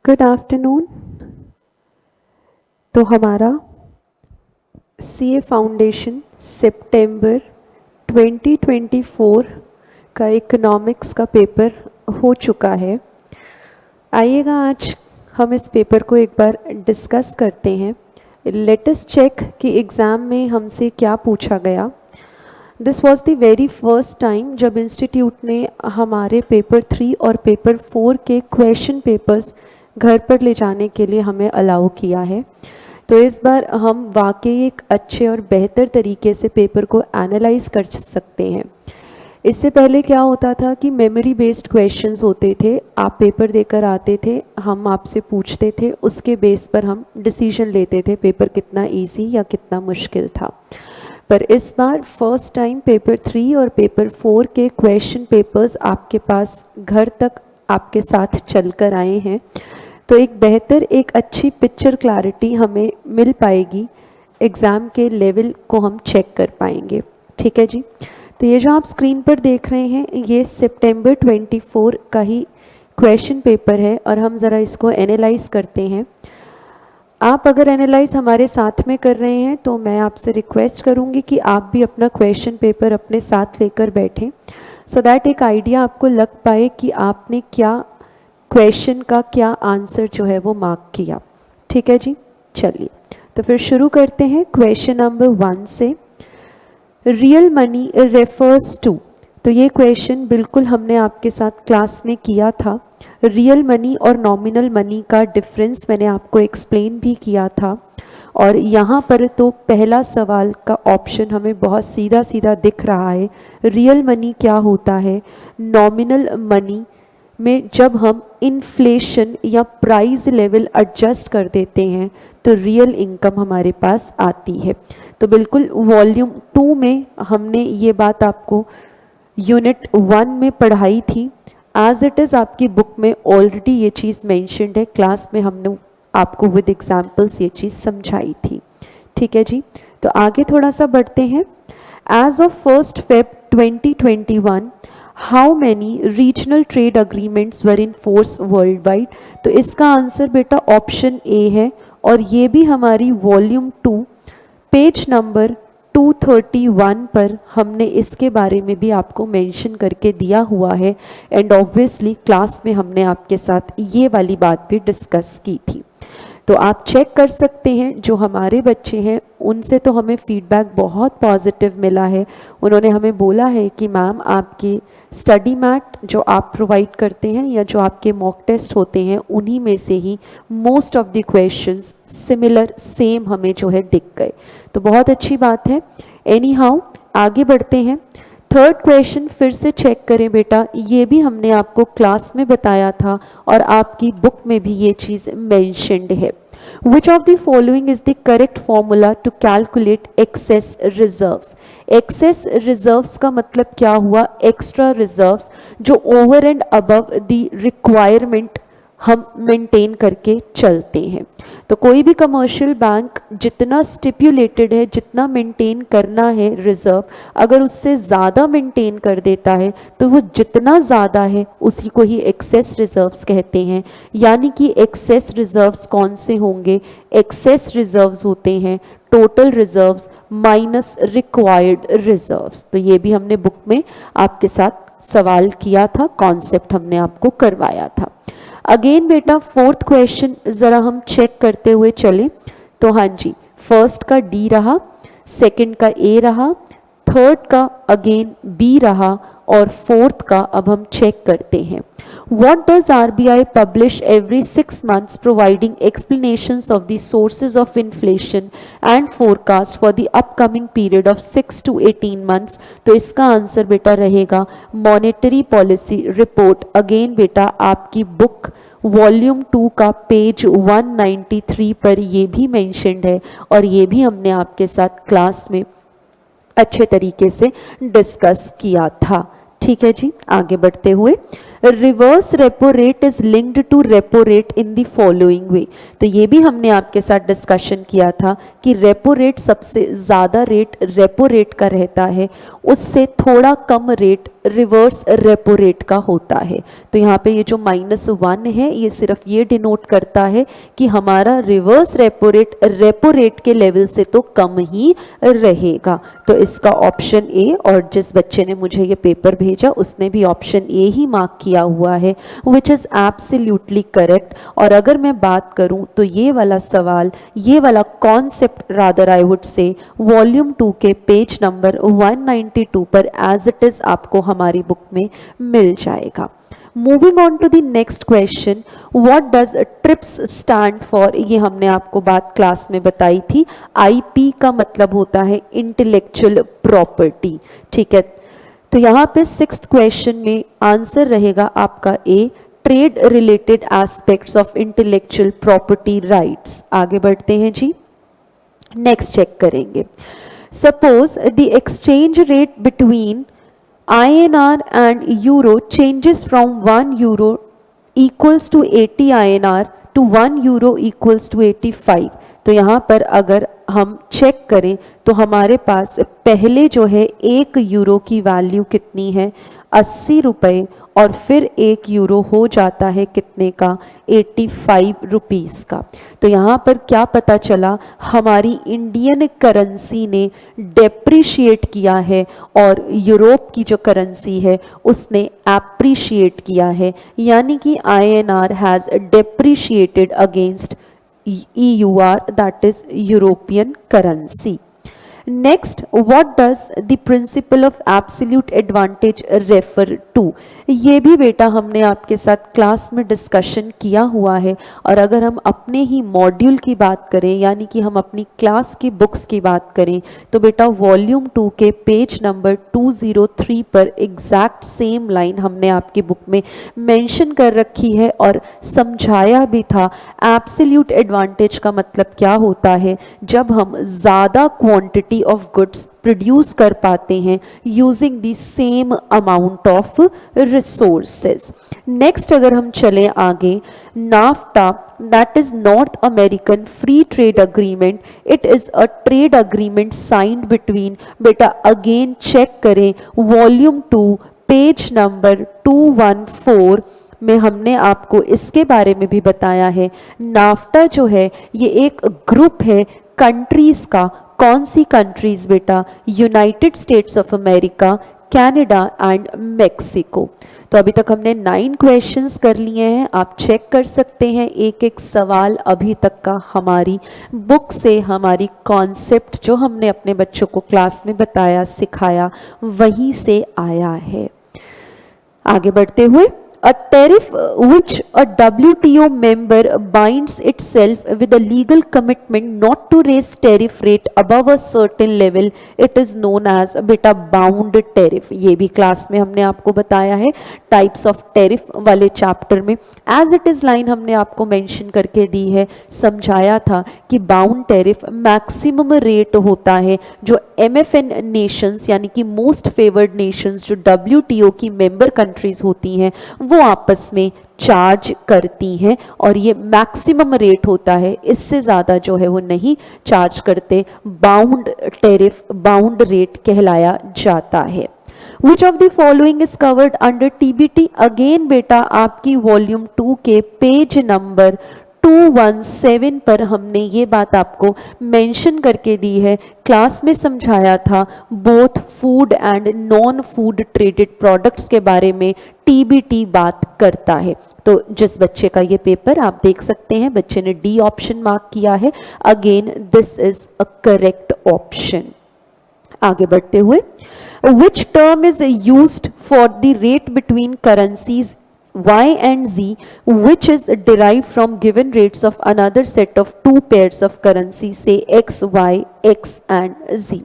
Good afternoon. तो हमारा CA foundation सितंबर 2024 का इकोनॉमिक्स का पेपर हो चुका है। आइएगा आज हम इस पेपर को एक बार डिस्कस करते हैं। लेट अस चेक कि एग्ज़ाम में हमसे क्या पूछा गया। This was the very first time जब इंस्टीट्यूट ने हमारे पेपर 3 और पेपर 4 के क्वेश्चन पेपर्स घर पर ले जाने के लिए हमें अलाउ किया है। तो इस बार हम वाकई एक अच्छे और बेहतर तरीके से पेपर को एनालाइज कर सकते हैं। इससे पहले क्या होता था कि मेमोरी बेस्ड क्वेश्चंस होते थे, आप पेपर देकर आते थे, हम आपसे पूछते थे, उसके बेस पर हम डिसीजन लेते थे पेपर कितना इजी या कितना मुश्किल था। पर इस बार फर्स्ट टाइम पेपर 3 और पेपर 4 के क्वेश्चन पेपर्स आपके पास घर तक आपके साथ चलकर आए हैं। तो एक बेहतर, एक अच्छी पिक्चर क्लैरिटी हमें मिल पाएगी, एग्ज़ाम के लेवल को हम चेक कर पाएंगे। ठीक है जी। तो ये जो आप स्क्रीन पर देख रहे हैं ये सितंबर 24 का ही क्वेश्चन पेपर है और हम ज़रा इसको एनालाइज करते हैं। आप अगर एनालाइज हमारे साथ में कर रहे हैं तो मैं आपसे रिक्वेस्ट करूंगी कि आप भी अपना क्वेश्चन पेपर अपने साथ लेकर बैठें, सो दैट एक आइडिया आपको लग पाए कि आपने क्या क्वेश्चन का क्या आंसर जो है वो मार्क किया। ठीक है जी, चलिए तो फिर शुरू करते हैं क्वेश्चन नंबर 1 से। रियल मनी रेफर्स टू, तो ये क्वेश्चन बिल्कुल हमने आपके साथ क्लास में किया था। रियल मनी और नॉमिनल मनी का डिफरेंस मैंने आपको एक्सप्लेन भी किया था। और यहाँ पर तो पहला सवाल का ऑप्शन हमें बहुत सीधा सीधा दिख रहा है। रियल मनी क्या होता है? नॉमिनल मनी में जब हम इन्फ्लेशन या प्राइस लेवल एडजस्ट कर देते हैं तो रियल इनकम हमारे पास आती है। तो बिल्कुल वॉल्यूम 2 में हमने ये बात आपको यूनिट 1 में पढ़ाई थी। एज इट इज़ आपकी बुक में ऑलरेडी ये चीज़ मेंशन्ड है, क्लास में हमने आपको विद एग्जाम्पल्स ये चीज़ समझाई थी। ठीक है जी, तो आगे थोड़ा सा बढ़ते हैं। As of 1 February 2021 how many regional trade agreements were in force worldwide? तो इसका आंसर बेटा ऑप्शन ए है और ये भी हमारी वॉल्यूम 2 पेज नंबर 231 पर हमने इसके बारे में भी आपको मेंशन करके दिया हुआ है। एंड ऑब्वियसली क्लास में हमने आपके साथ ये वाली बात भी डिस्कस की थी। तो आप चेक कर सकते हैं, जो हमारे बच्चे हैं उनसे तो हमें फीडबैक बहुत पॉजिटिव मिला है। उन्होंने हमें बोला है कि मैम आपकी स्टडी मैट जो आप प्रोवाइड करते हैं या जो आपके मॉक टेस्ट होते हैं उन्हीं में से ही most of the questions similar same हमें जो है दिख गए। तो बहुत अच्छी बात है। एनी हाउ आगे बढ़ते हैं। थर्ड क्वेश्चन फिर से चेक करें बेटा, ये भी हमने आपको क्लास में बताया था और आपकी बुक में भी ये चीज़ मेंशन्ड है। Which of the following is the correct formula to calculate excess reserves? Excess reserves का मतलब क्या हुआ? Extra reserves जो over and above the requirement हम मेंटेन करके चलते हैं। तो कोई भी कमर्शियल बैंक जितना स्टिपुलेटेड है, जितना मेंटेन करना है रिजर्व, अगर उससे ज़्यादा मेंटेन कर देता है तो वो जितना ज़्यादा है उसी को ही एक्सेस रिजर्व्स कहते हैं। यानी कि एक्सेस रिजर्व्स कौन से होंगे? एक्सेस रिजर्व्स होते हैं total reserves minus required reserves. तो ये भी हमने बुक में आपके साथ सवाल किया था, कॉन्सेप्ट हमने आपको करवाया था। अगेन बेटा फोर्थ क्वेश्चन ज़रा हम चेक करते हुए चले। तो हाँ जी, फर्स्ट का डी रहा, सेकंड का ए रहा, थर्ड का अगेन बी रहा और फोर्थ का अब हम चेक करते हैं। What does RBI publish every 6 months providing explanations of the sources of inflation and forecast for the upcoming period of 6 to 18 months? तो इसका आंसर बेटा रहेगा मॉनेटरी पॉलिसी रिपोर्ट। अगेन बेटा आपकी बुक वॉल्यूम 2 का पेज 193 पर ये भी मेंशन्ड है और ये भी हमने आपके साथ क्लास में अच्छे तरीके से डिस्कस किया था। ठीक है जी, आगे बढ़ते हुए reverse repo rate is linked to repo rate in the following way. तो ये भी हमने आपके साथ डिस्कशन किया था कि रेपो रेट सबसे ज़्यादा रेट रेपो रेट का रहता है, उससे थोड़ा कम रेट रिवर्स रेपो रेट का होता है। तो यहाँ पे ये जो -1 है ये सिर्फ ये डिनोट करता है कि हमारा रिवर्स रेपो रेट के लेवल से तो कम ही रहेगा। तो इसका ऑप्शन ए, और जिस बच्चे ने मुझे ये पेपर भेजा उसने भी ऑप्शन ए ही मार्क किया हुआ है, विच इज़ एब्सोल्युटली करेक्ट। और अगर मैं बात करूँ तो ये वाला सवाल, ये वाला concept rather I would say volume 2 के पेज नंबर 192 पर एज इट इज आपको हमारी बुक में मिल जाएगा। Moving on to the next question, what does TRIPS stand for? ये हमने आपको बात क्लास में बताई थी। आईपी का मतलब होता है इंटेलेक्चुअल प्रॉपर्टी, ठीक है। तो यहाँ पे 6th क्वेश्चन में आंसर रहेगा आपका A, trade related aspects of intellectual property rights. आगे बढ़ते हैं जी, नेक्स्ट चेक करेंगे। Suppose the exchange rate between INR and euro changes from 1 euro equals to 80 INR to 1 euro equals to 85। तो यहाँ पर अगर हम चेक करें तो हमारे पास पहले जो है 1 यूरो की वैल्यू कितनी है, 80 रुपये, और फिर 1 यूरो हो जाता है कितने का, 85 रुपीज़ का। तो यहाँ पर क्या पता चला, हमारी इंडियन करेंसी ने डेप्रिशिएट किया है और यूरोप की जो करेंसी है उसने एप्रिशिएट किया है, यानी कि INR has depreciated against EUR, that is European currency. Next, what does the principle of absolute advantage refer to? ये भी बेटा हमने आपके साथ क्लास में डिस्कशन किया हुआ है। और अगर हम अपने ही मॉड्यूल की बात करें, यानी कि हम अपनी क्लास की बुक्स की बात करें, तो बेटा वॉल्यूम 2 के पेज नंबर 203 पर एग्जैक्ट सेम लाइन हमने आपकी बुक में मेंशन कर रखी है और समझाया भी था। एब्सोल्यूट एडवांटेज का मतलब क्या होता है, जब हम ज़्यादा क्वांटिटी ऑफ गुड्स प्रोड्यूस कर पाते हैं using the same amount of resources. Next अगर हम चले आगे, NAFTA that is north American free trade agreement, it is a trade agreement signed between, बेटा अगेन चेक करें वॉल्यूम 2 पेज नंबर 214 में हमने आपको इसके बारे में भी बताया है। नाफ्टा जो है ये एक ग्रुप है कंट्रीज का। कौन सी कंट्रीज बेटा, United states of America, Canada and Mexico. तो अभी तक हमने 9 क्वेश्चंस कर लिए हैं, आप चेक कर सकते हैं एक एक सवाल अभी तक का हमारी बुक से, हमारी कॉन्सेप्ट जो हमने अपने बच्चों को क्लास में बताया सिखाया वहीं से आया है। आगे बढ़ते हुए, a tariff which a WTO member binds itself with a legal commitment not to raise tariff rate above a certain level, it is known as बेटा bound tariff। ये भी क्लास में हमने आपको बताया है टाइप्स ऑफ टेरिफ वाले chapter में। एज इट इज लाइन हमने आपको मेंशन करके दी है, समझाया था कि बाउंड टेरिफ मैक्सिमम रेट होता है जो MFN नेशंस यानी कि मोस्ट फेवर्ड नेशंस जो WTO की मेंबर कंट्रीज होती हैं वो आपस में चार्ज करती हैं, और ये मैक्सिमम रेट होता है, इससे ज़्यादा जो है वो नहीं चार्ज करते। बाउंड टेरिफ, बाउंड रेट कहलाया जाता है। Which of the following is covered under TBT? Again बेटा आपकी वॉल्यूम 2 के पेज नंबर 217 पर हमने ये बात आपको मेंशन करके दी है, क्लास में समझाया था। Both food and non food traded products के बारे में TBT बात करता है। तो जिस बच्चे का ये पेपर आप देख सकते हैं, बच्चे ने डी ऑप्शन मार्क किया है, again this is a correct option. आगे बढ़ते हुए, which term is used for the rate between currencies Y and Z which is derived from given rates of another set of two pairs of currency, say X, Y, X and Z।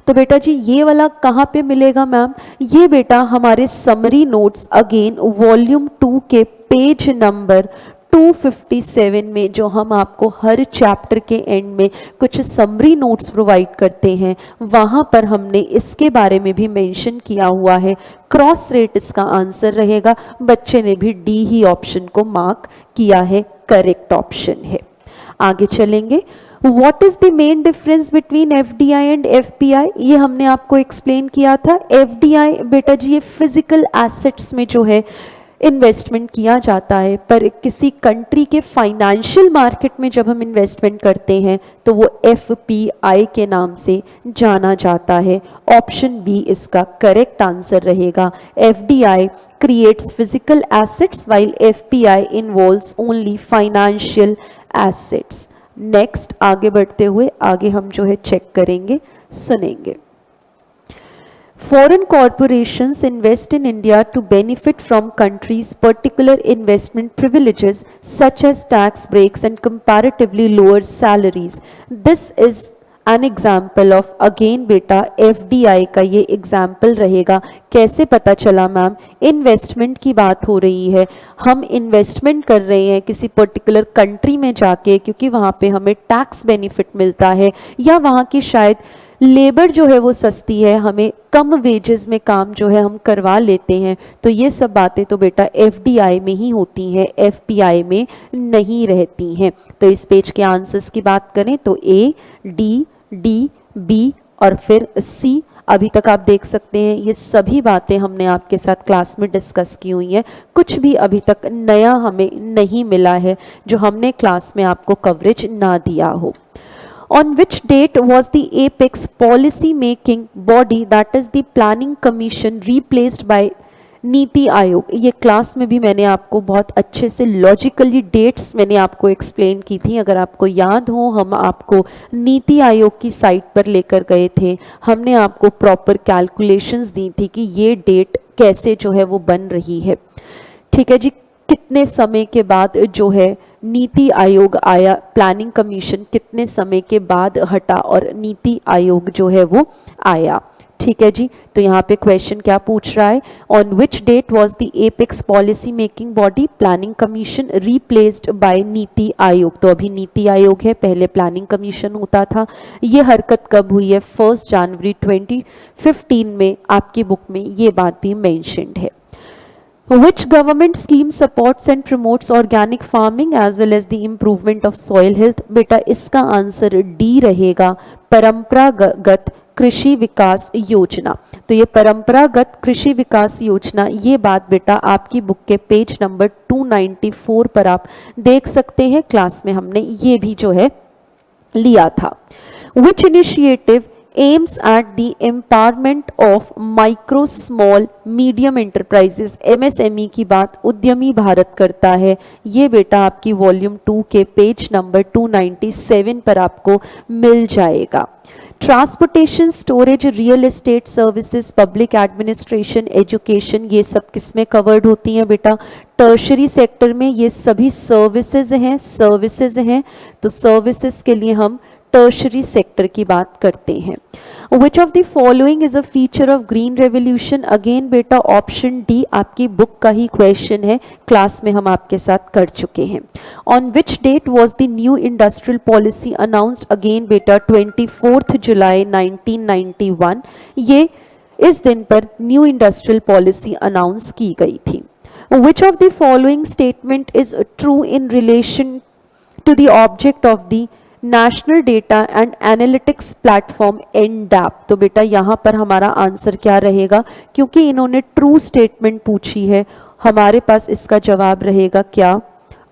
तो बेटा जी ये वाला कहाँ पे मिलेगा ma'am? ये बेटा हमारे समरी नोट्स अगेन वॉल्यूम 2 के पेज नंबर 257 में, जो हम आपको हर चैप्टर के एंड में कुछ समरी नोट्स प्रोवाइड करते हैं, वहाँ पर हमने इसके बारे में भी मेंशन किया हुआ है। क्रॉस रेट इसका आंसर रहेगा, बच्चे ने भी डी ही ऑप्शन को मार्क किया है, करेक्ट ऑप्शन है। आगे चलेंगे। What is the main difference between FDI and FPI? ये हमने आपको एक्सप्लेन किया था। FDI बेटा जी ये फिजिकल एसेट्स में जो है इन्वेस्टमेंट किया जाता है, पर किसी कंट्री के फाइनेंशियल मार्केट में जब हम इन्वेस्टमेंट करते हैं तो वो FPI के नाम से जाना जाता है। ऑप्शन बी इसका करेक्ट आंसर रहेगा। FDI creates physical assets while FPI involves only financial assets। Next आगे बढ़ते हुए आगे हम जो है चेक करेंगे, सुनेंगे। Foreign corporations invest in India to benefit from country's particular investment privileges such as tax breaks and comparatively lower salaries. This is an example of again बेटा FDI का ये एग्जाम्पल रहेगा। कैसे पता चला मैम? इन्वेस्टमेंट की बात हो रही है, हम इन्वेस्टमेंट कर रहे हैं किसी पर्टिकुलर कंट्री में जाके क्योंकि वहाँ पे हमें टैक्स बेनिफिट मिलता है या वहाँ की शायद लेबर जो है वो सस्ती है, हमें कम वेजेस में काम जो है हम करवा लेते हैं। तो ये सब बातें तो बेटा FDI में ही होती हैं, FPI में नहीं रहती हैं। तो इस पेज के आंसर्स की बात करें तो A, D, D, B और फिर C। अभी तक आप देख सकते हैं ये सभी बातें हमने आपके साथ क्लास में डिस्कस की हुई हैं, कुछ भी अभी तक नया हमें नहीं मिला है जो हमने क्लास में आपको कवरेज ना दिया हो। On which date was the apex policy making body, that is the planning commission, replaced by NITI Aayog? ये क्लास में भी मैंने आपको बहुत अच्छे से लॉजिकली डेट्स मैंने आपको एक्सप्लेन की थी। अगर आपको याद हो, हम आपको नीति आयोग की साइट पर लेकर गए थे, हमने आपको प्रॉपर कैलकुलेशंस दी थी कि ये डेट कैसे जो है वो बन रही है। ठीक है जी, कितने समय के बाद जो है नीति आयोग आया, प्लानिंग कमीशन कितने समय के बाद हटा और नीति आयोग जो है वो आया। ठीक है जी, तो यहाँ पे क्वेश्चन क्या पूछ रहा है? On which date was the apex policy making body planning commission replaced by NITI Aayog? तो अभी नीति आयोग है, पहले प्लानिंग कमीशन होता था। ये हरकत कब हुई है? 1 जनवरी 2015 में आपकी बुक में ये बात भी मेंशन्ड है। Which government scheme supports and promotes organic farming as well as the improvement of soil health? बेटा इसका आंसर डी रहेगा, परंपरागत कृषि विकास योजना। तो ये परंपरागत कृषि विकास योजना, ये बात बेटा आपकी बुक के पेज नंबर 294 पर आप देख सकते हैं। क्लास में हमने ये भी जो है लिया था। Which initiative aims at the empowerment of micro small medium enterprises? MSME की बात उद्यमी भारत करता है। ये बेटा आपकी वॉल्यूम 2 के पेज नंबर 297 पर आपको मिल जाएगा। Transportation, storage, real estate services, public administration, education, ये सब किस में कवर्ड होती हैं बेटा? टर्शरी सेक्टर में। ये सभी सर्विसेज हैं, तो सर्विसेज के लिए हम टर्शरी सेक्टर की बात करते हैं। Which of the following is a feature of green revolution? Again बेटा ऑप्शन डी आपकी बुक का ही क्वेश्चन है, क्लास में हम आपके साथ कर चुके हैं। On which date was the new industrial policy announced? Again बेटा 24 जुलाई 1991, ये इस दिन पर न्यू इंडस्ट्रियल पॉलिसी अनाउंस की गई थी। Which of the following statement is true in relation to the object of the national data and analytics platform NDAP? तो बेटा यहाँ पर हमारा आंसर क्या रहेगा? क्योंकि इन्होंने ट्रू स्टेटमेंट पूछी है, हमारे पास इसका जवाब रहेगा क्या?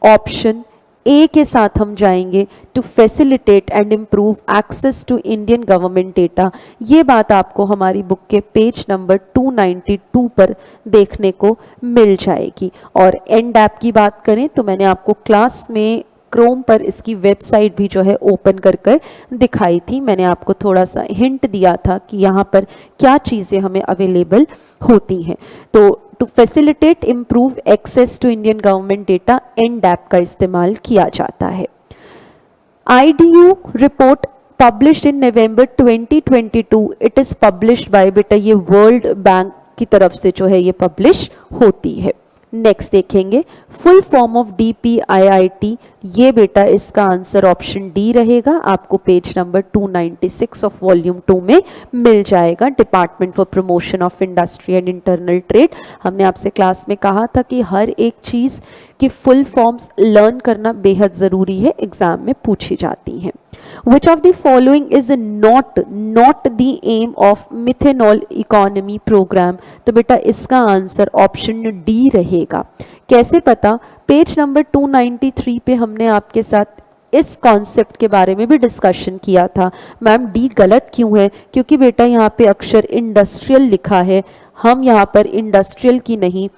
ऑप्शन ए के साथ हम जाएंगे, to facilitate and improve access to Indian government data. ये बात आपको हमारी बुक के पेज नंबर 292 पर देखने को मिल जाएगी। और NDAP की बात करें तो मैंने आपको क्लास में क्रोम पर इसकी वेबसाइट भी जो है ओपन कर दिखाई थी। मैंने आपको थोड़ा सा हिंट दिया था कि यहाँ पर क्या चीज़ें हमें अवेलेबल होती हैं। तो to facilitate improve access to Indian government data NDAP का इस्तेमाल किया जाता है। IDU report published in November 2022, it is published by बेटा ये वर्ल्ड बैंक की तरफ से जो है ये पब्लिश होती है। नेक्स्ट देखेंगे फुल फॉर्म ऑफ DPIIT, ये बेटा इसका आंसर ऑप्शन डी रहेगा, आपको पेज नंबर 296 ऑफ वॉल्यूम 2 में मिल जाएगा। Department for promotion of industry and internal trade. हमने आपसे क्लास में कहा था कि हर एक चीज की फुल फॉर्म्स लर्न करना बेहद जरूरी है, एग्जाम में पूछी जाती हैं। Which of the following is not the aim of methanol economy program? तो बेटा इसका आंसर ऑप्शन डी रहेगा। कैसे पता? पेज नंबर 293 पे हमने आपके साथ इस कॉन्सेप्ट के बारे में भी डिस्कशन किया था। मैम डी गलत क्यों है? क्योंकि बेटा यहाँ पे अक्षर इंडस्ट्रियल लिखा है, हम यहाँ पर इंडस्ट्रियल की नहीं,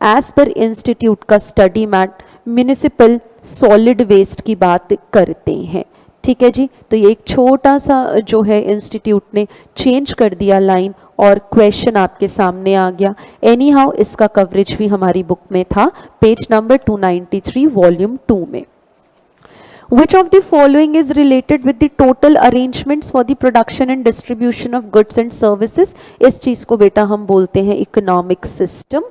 एज पर इंस्टीट्यूट का study mat municipal solid waste की बात करते हैं। ठीक है जी, तो ये एक छोटा सा जो है इंस्टीट्यूट ने चेंज कर दिया लाइन और क्वेश्चन आपके सामने आ गया। एनी हाउ इसका कवरेज भी हमारी बुक में था, पेज नंबर 293 वॉल्यूम 2 में। Which of the following is related with the total arrangements for the production and distribution of goods and services? इस चीज को बेटा हम बोलते हैं इकोनॉमिक सिस्टम।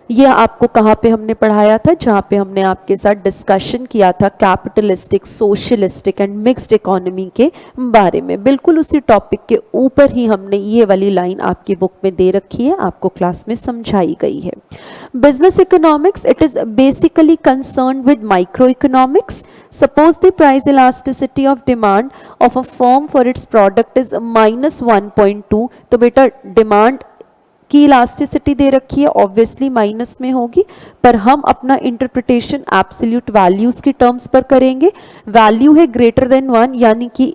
ये आपको कहाँ पे हमने पढ़ाया था? जहाँ पे हमने आपके साथ डिस्कशन किया था capitalistic, socialistic and mixed economy के बारे में। बिल्कुल उसी टॉपिक के ऊपर ही हमने ये वाली लाइन आपकी बुक में दे रखी है, आपको क्लास में समझाई गई है। Business economics, it is basically concern with micro economics. Suppose the price elasticity of demand of a firm for its product is -1.2, तो बेटा डिमांड की इलास्टिसिटी दे रखी है, ऑब्वियसली माइनस में होगी, पर हम अपना इंटरप्रिटेशन एब्सोल्यूट वैल्यूज की टर्म्स पर करेंगे। वैल्यू है ग्रेटर देन 1, यानी कि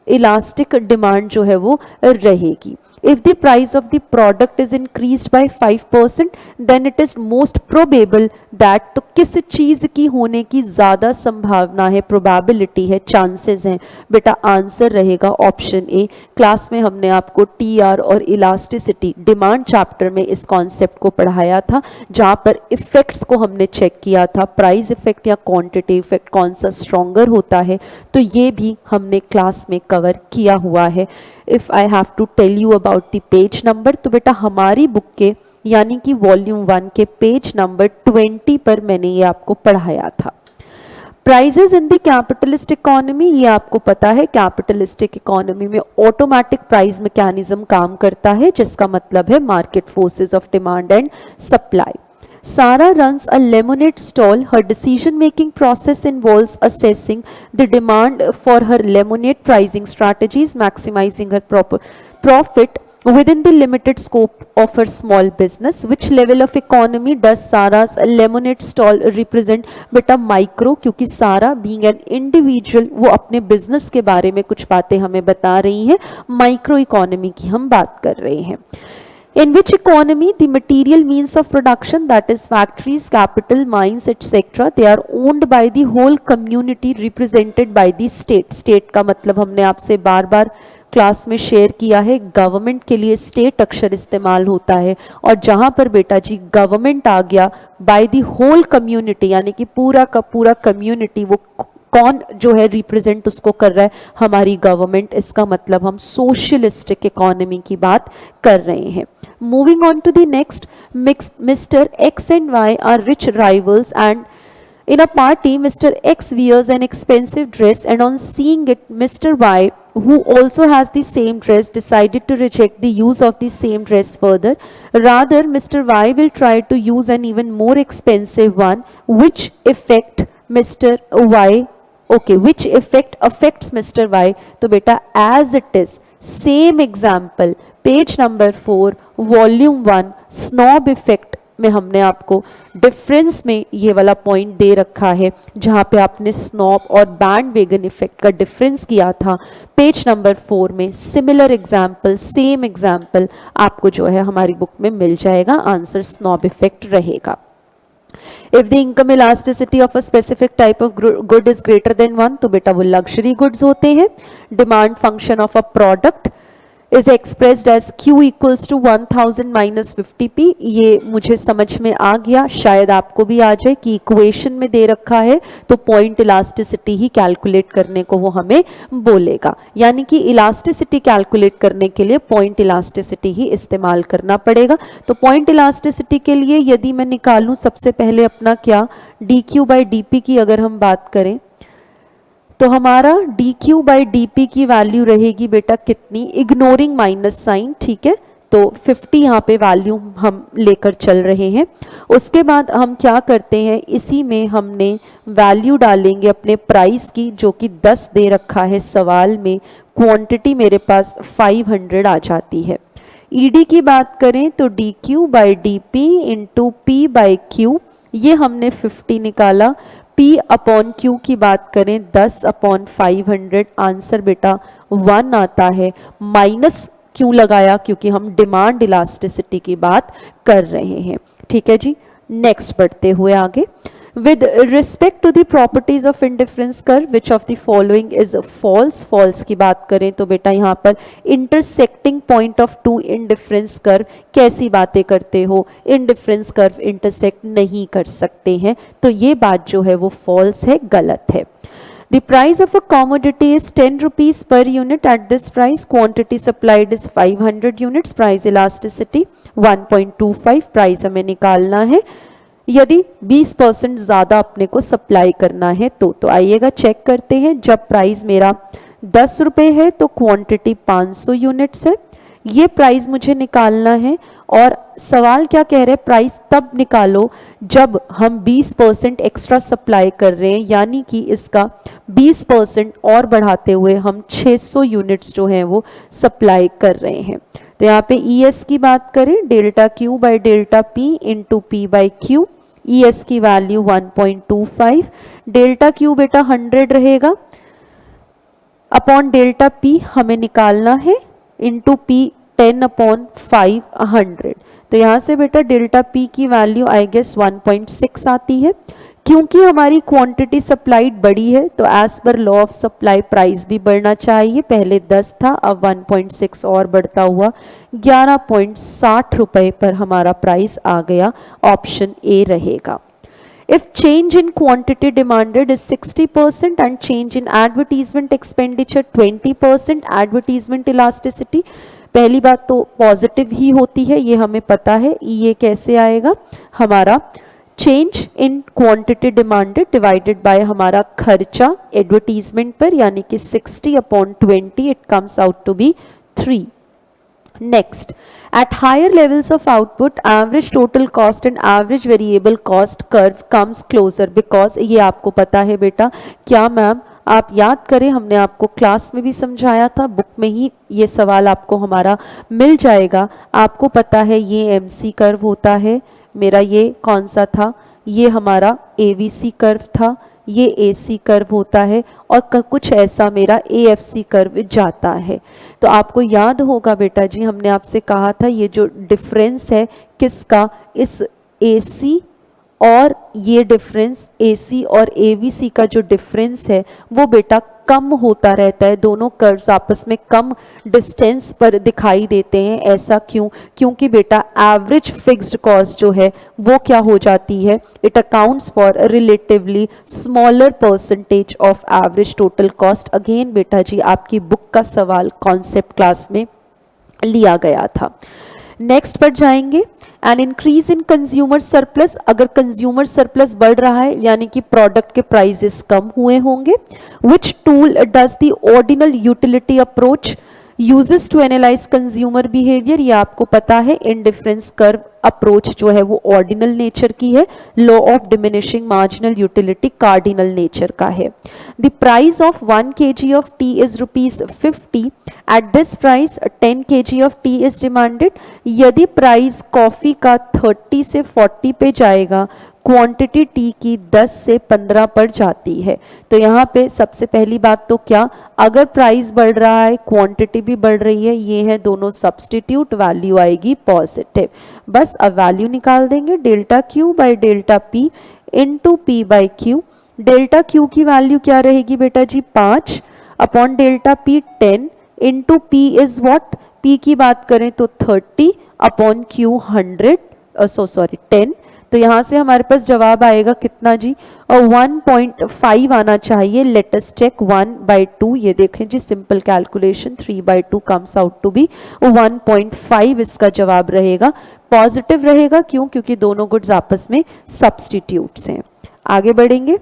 इलास्टिक डिमांड जो है वो रहेगी। If the price of the product is increased by 5% then it is most probable that, तो किस चीज की होने की ज्यादा संभावना है, प्रोबेबिलिटी है, चांसेस हैं? बेटा आंसर रहेगा ऑप्शन ए। क्लास में हमने आपको TR और इलास्टिसिटी डिमांड चैप्टर में इस कॉन्सेप्ट को पढ़ाया था, जहां पर इफेक्ट्स को हमने चेक किया था, प्राइस इफेक्ट या क्वांटिटी इफेक्ट कौन सा स्ट्रॉन्गर होता है, तो ये भी हमने क्लास में कवर किया हुआ है। If I have to tell you about the page number, तो बेटा हमारी बुक के यानी कि वॉल्यूम 1 के पेज नंबर 20 पर मैंने ये आपको पढ़ाया था। Prices in the capitalist economy, ये आपको पता है कैपिटलिस्टिक इकोनॉमी में ऑटोमेटिक प्राइस मैकेनिज्म काम करता है, जिसका मतलब है market forces of demand and supply. Sarah runs a lemonade stall. Her decision-making process involves assessing the demand for her lemonade pricing strategies, maximizing her profit within the limited scope of her small business. Which level of economy does Sarah's lemonade stall represent? बेटा micro, क्योंकि सारा being an individual वो अपने business के बारे में कुछ बातें हमें बता रही हैं, माइक्रो इकोनॉमी की हम बात कर रहे हैं। In which economy the material means of production, that is factories, capital, mines, etc., they are owned by the whole community represented by the state. State का मतलब हमने आपसे बार बार क्लास में शेयर किया है, गवर्नमेंट के लिए स्टेट अक्षर इस्तेमाल होता है, और जहां पर बेटा जी गवर्नमेंट आ गया बाय द होल कम्युनिटी, यानी कि पूरा का पूरा कम्युनिटी, वो कौन जो है रिप्रेजेंट उसको कर रहा है? हमारी गवर्नमेंट। इसका मतलब हम सोशलिस्टिक इकोनॉमी की बात कर रहे हैं। Moving on to the next, mister X and Y are rich rivals and in a party Mr. X wears an expensive dress, and on seeing it Mr. Y, who also has the same dress, decided to reject the use of the same dress further. Rather Mr. Y will try to use an even more expensive one. Which effect Mr. Y which effect affects Mr. Y? तो बेटा as it is, same example, page number 4 volume 1 snob effect में हमने आपको difference में ये वाला point दे रखा है, जहां पे आपने स्नॉब और बैंड वेगन इफेक्ट का डिफरेंस किया था। पेज नंबर 4 में सिमिलर एग्जाम्पल, सेम एग्जाम्पल आपको जो है हमारी बुक में मिल जाएगा, आंसर स्नॉब इफेक्ट रहेगा। If the income elasticity of a specific type of good is greater than 1, तो बेटा वो लग्जरी गुड्स होते हैं। Demand function of a product is expressed as Q equals to 1000 minus 50p। ये मुझे समझ में आ गया, शायद आपको भी आ जाए कि इक्वेशन में दे रखा है तो पॉइंट इलास्टिसिटी ही कैलकुलेट करने को वो हमें बोलेगा, यानी कि इलास्टिसिटी कैलकुलेट करने के लिए पॉइंट इलास्टिसिटी ही इस्तेमाल करना पड़ेगा। तो पॉइंट इलास्टिसिटी के लिए यदि मैं निकालूं सबसे पहले अपना क्या dq/dp की अगर हम बात करें तो हमारा dq/dp की वैल्यू रहेगी बेटा कितनी, इग्नोरिंग माइनस साइन, ठीक है, तो 50 यहाँ पे वैल्यू हम लेकर चल रहे हैं। उसके बाद हम क्या करते हैं, इसी में हमने वैल्यू डालेंगे अपने प्राइस की जो कि 10 दे रखा है सवाल में, क्वांटिटी मेरे पास 500 आ जाती है। ईडी की बात करें तो dq/dp इंटू p/q, ये हमने 50 निकाला। P अपॉन Q की बात करें 10/500, आंसर बेटा 1 आता है। माइनस क्यों लगाया, क्योंकि हम डिमांड इलास्टिसिटी की बात कर रहे हैं, ठीक है जी। नेक्स्ट बढ़ते हुए आगे, with respect to the properties of indifference curve which of the following is false. False की बात करें तो बेटा यहाँ पर intersecting point of two indifference curve, कैसी बातें करते हो, इंडिफरेंस कर्व इंटरसेक्ट नहीं कर सकते हैं, तो ये बात जो है वो फॉल्स है, गलत है। The price of a commodity is 10 rupees per unit. At this price, quantity supplied is 500 units. Price elasticity 1.25. Price हमें निकालना है यदि 20% ज़्यादा अपने को सप्लाई करना है तो आइएगा चेक करते हैं। जब प्राइस मेरा 10 रुपये है तो क्वांटिटी 500 यूनिट्स है, ये प्राइस मुझे निकालना है। और सवाल क्या कह रहे हैं, प्राइस तब निकालो जब हम 20% एक्स्ट्रा सप्लाई कर रहे हैं, यानी कि इसका 20% और बढ़ाते हुए हम 600 यूनिट्स जो हैं वो सप्लाई कर रहे हैं। तो यहाँ पे ES की बात करें, डेल्टा Q/डेल्टा P इंटू P/Q, ES की वैल्यू 1.25, डेल्टा Q बेटा 100 रहेगा, अपॉन डेल्टा P हमें निकालना है, इंटू P 10/500। तो यहाँ से बेटा डेल्टा P की वैल्यू आई गेस 1.6 आती है। क्योंकि हमारी क्वांटिटी सप्लाइड बड़ी है तो as per law of supply price भी बढ़ना चाहिए। पहले 10 था, अब 1.6 और बढ़ता हुआ 11.60 रुपए पर हमारा प्राइस आ गया। ऑप्शन ए रहेगा। If change in quantity demanded is 60% and change in advertisement expenditure 20%, advertisement elasticity, पहली बात तो पॉजिटिव ही होती है, ये हमें पता है। ये कैसे आएगा, हमारा change in quantity demanded divided by हमारा खर्चा एडवर्टीजमेंट पर, यानी कि 60/20, it comes out to be 3। Next, at higher levels of output, average total cost and average variable cost curve comes closer because, ये आपको पता है बेटा, क्या मैम आप याद करें हमने आपको क्लास में भी समझाया था, बुक में ही ये सवाल आपको हमारा मिल जाएगा। आपको पता है ये MC कर्व होता है मेरा, ये कौन सा था, ये हमारा AVC कर्व था, ये AC कर्व होता है और कुछ ऐसा मेरा AFC कर्व जाता है। तो आपको याद होगा बेटा जी, हमने आपसे कहा था ये जो डिफरेंस है किसका, इस AC और ये डिफरेंस AC और AVC का जो डिफरेंस है वो बेटा कम होता रहता है। दोनों कर्व्स आपस में कम डिस्टेंस पर दिखाई देते हैं। ऐसा क्यों, क्योंकि बेटा एवरेज फिक्स्ड कॉस्ट जो है वो क्या हो जाती है, it accounts for relatively smaller percentage of average total cost. Again बेटा जी आपकी बुक का सवाल कॉन्सेप्ट क्लास में लिया गया था। नेक्स्ट पर जाएंगे, an increase in consumer surplus, अगर कंज्यूमर सरप्लस बढ़ रहा है यानी कि प्रोडक्ट के प्राइसेस कम हुए होंगे। Which tool does the ordinal utility approach uses to analyse consumer behaviour, ये आपको पता है इंडिफरेंस कर्व अप्रोच जो है वो ऑर्डिनल नेचर की है, law of diminishing marginal utility cardinal nature का है। The price of 1 kg of T is ₹50। At this price 10 kg of T is demanded. यदि प्राइस कॉफी का 30 से 40 पे जाएगा, क्वांटिटी टी की 10 से 15 पर जाती है। तो यहाँ पे सबसे पहली बात तो क्या, अगर प्राइस बढ़ रहा है क्वांटिटी भी बढ़ रही है, ये है दोनों सब्स्टिट्यूट, वैल्यू आएगी पॉजिटिव। बस अब वैल्यू निकाल देंगे, डेल्टा Q/डेल्टा P into P/Q। Delta Q की वैल्यू क्या रहेगी बेटा जी 5 upon delta P 10 into P is what, P की बात करें तो 30 अपॉन Q 100, 10, तो यहाँ से हमारे पास जवाब आएगा कितना जी, और 1.5 आना चाहिए। लेट अस चेक 1/2, ये देखें जी simple calculation, 3/2 comes out to be 1.5, इसका जवाब रहेगा, पॉजिटिव रहेगा। क्यों? क्योंकि दोनों गुड्स आपस में सब्स्टिट्यूट्स हैं। आगे बढ़ेंगे।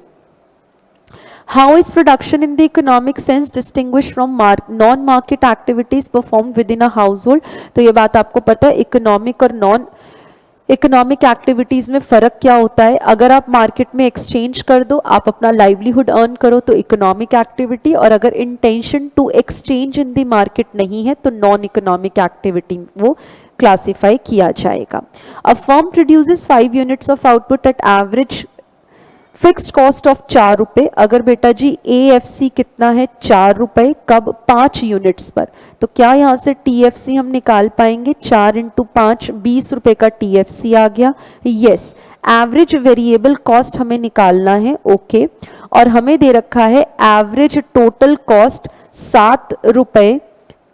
How is production in the economic sense distinguished from non-market activities performed within a household? तो ये बात आपको पता है, इकोनॉमिक और नॉन इकोनॉमिक एक्टिविटीज में फर्क क्या होता है। अगर आप मार्केट में एक्सचेंज कर दो, आप अपना लाइवलीहुड अर्न करो तो इकोनॉमिक एक्टिविटी, और अगर intention to exchange in the market नहीं है तो नॉन इकोनॉमिक एक्टिविटी वो क्लासिफाई किया जाएगा। A firm produces 5 units of output at average fixed cost of 4 रुपए। अगर बेटा जी AFC कितना है, 4 रुपए, कब? 5 यूनिट्स पर। तो क्या यहाँ से TFC हम निकाल पाएंगे? 4 × 5, 20 रुपए का TFC आ गया। यस, एवरेज वेरिएबल कॉस्ट हमें निकालना है। ओके, और हमें दे रखा है एवरेज टोटल कॉस्ट 7 रुपए,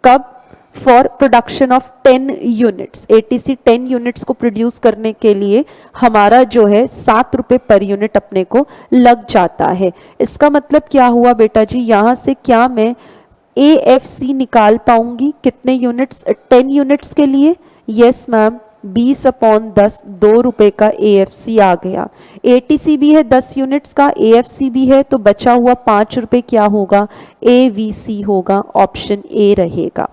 कब? For production of 10 units. ATC 10 units को प्रोड्यूस करने के लिए हमारा जो है 7 रुपए पर यूनिट अपने को लग जाता है। इसका मतलब क्या हुआ बेटा जी, यहां से क्या मैं AFC निकाल पाऊंगी? कितने यूनिट्स? 10 यूनिट्स के लिए। यस मैम, 20/10, 2 रुपए का AFC आ गया। ATC भी है 10 यूनिट्स का, AFC भी है, तो बचा हुआ 5 रुपए क्या होगा? AVC होगा। ऑप्शन A रहेगा।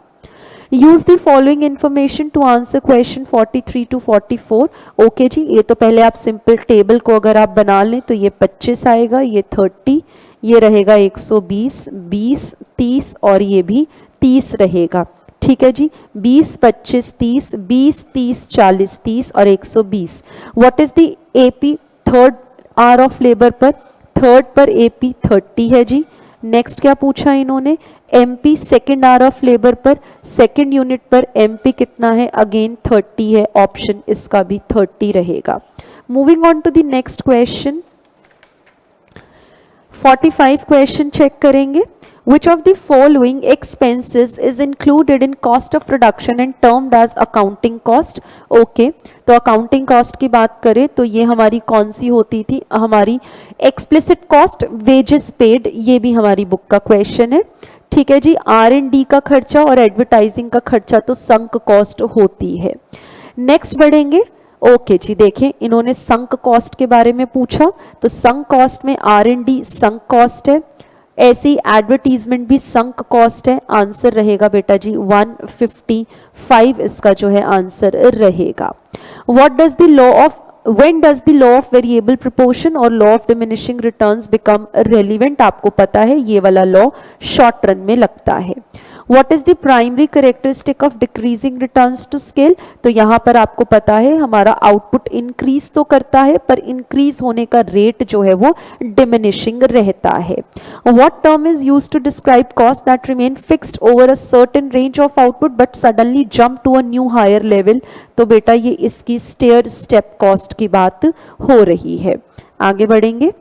Use the following information to answer question 43 to 44। Okay जी, ये तो पहले आप सिंपल टेबल को अगर आप बना लें तो ये 25 आएगा, ये 30, ये रहेगा 120, 20, 30 और ये भी 30 रहेगा। ठीक है जी, 20, 25, 30, 20, 30, 40, 30 और 120। What is the AP third hour of labour पर? थर्ड पर AP 30 है जी। नेक्स्ट क्या पूछा इन्होंने? MP second hour of labour पर, सेकेंड यूनिट पर MP कितना है? अगेन 30 है। ऑप्शन इसका भी 30 रहेगा। Moving on to the next question, 45 question check करेंगे। Which of the following expenses is included in cost of production and termed as accounting cost? Okay, तो accounting cost की बात करें तो ये हमारी कौन सी होती थी? हमारी explicit cost, wages paid, ये भी हमारी बुक का क्वेश्चन है। ठीक है जी, R&D का खर्चा और एडवर्टाइजिंग का खर्चा तो संक कॉस्ट होती है। नेक्स्ट बढ़ेंगे। ओके जी, देखें इन्होंने संक कॉस्ट के बारे में पूछा, तो संक कॉस्ट में R&D संक कॉस्ट है, ऐसी एडवर्टीजमेंट भी संक कॉस्ट है। आंसर रहेगा बेटा जी 155, इसका जो है आंसर रहेगा। What does the law of When does the law of variable proportion और law of diminishing returns become relevant? आपको पता है ये वाला लॉ शॉर्ट रन में लगता है। What is the primary characteristic of decreasing returns to scale? तो यहाँ पर आपको पता है हमारा आउटपुट इंक्रीज तो करता है पर इंक्रीज होने का रेट जो है वो डिमिनिशिंग रहता है। What term is used to describe costs that remain fixed over a certain range of output but suddenly jump to a new higher level? तो बेटा ये इसकी स्टेयर स्टेप कॉस्ट की बात हो रही है। आगे बढ़ेंगे।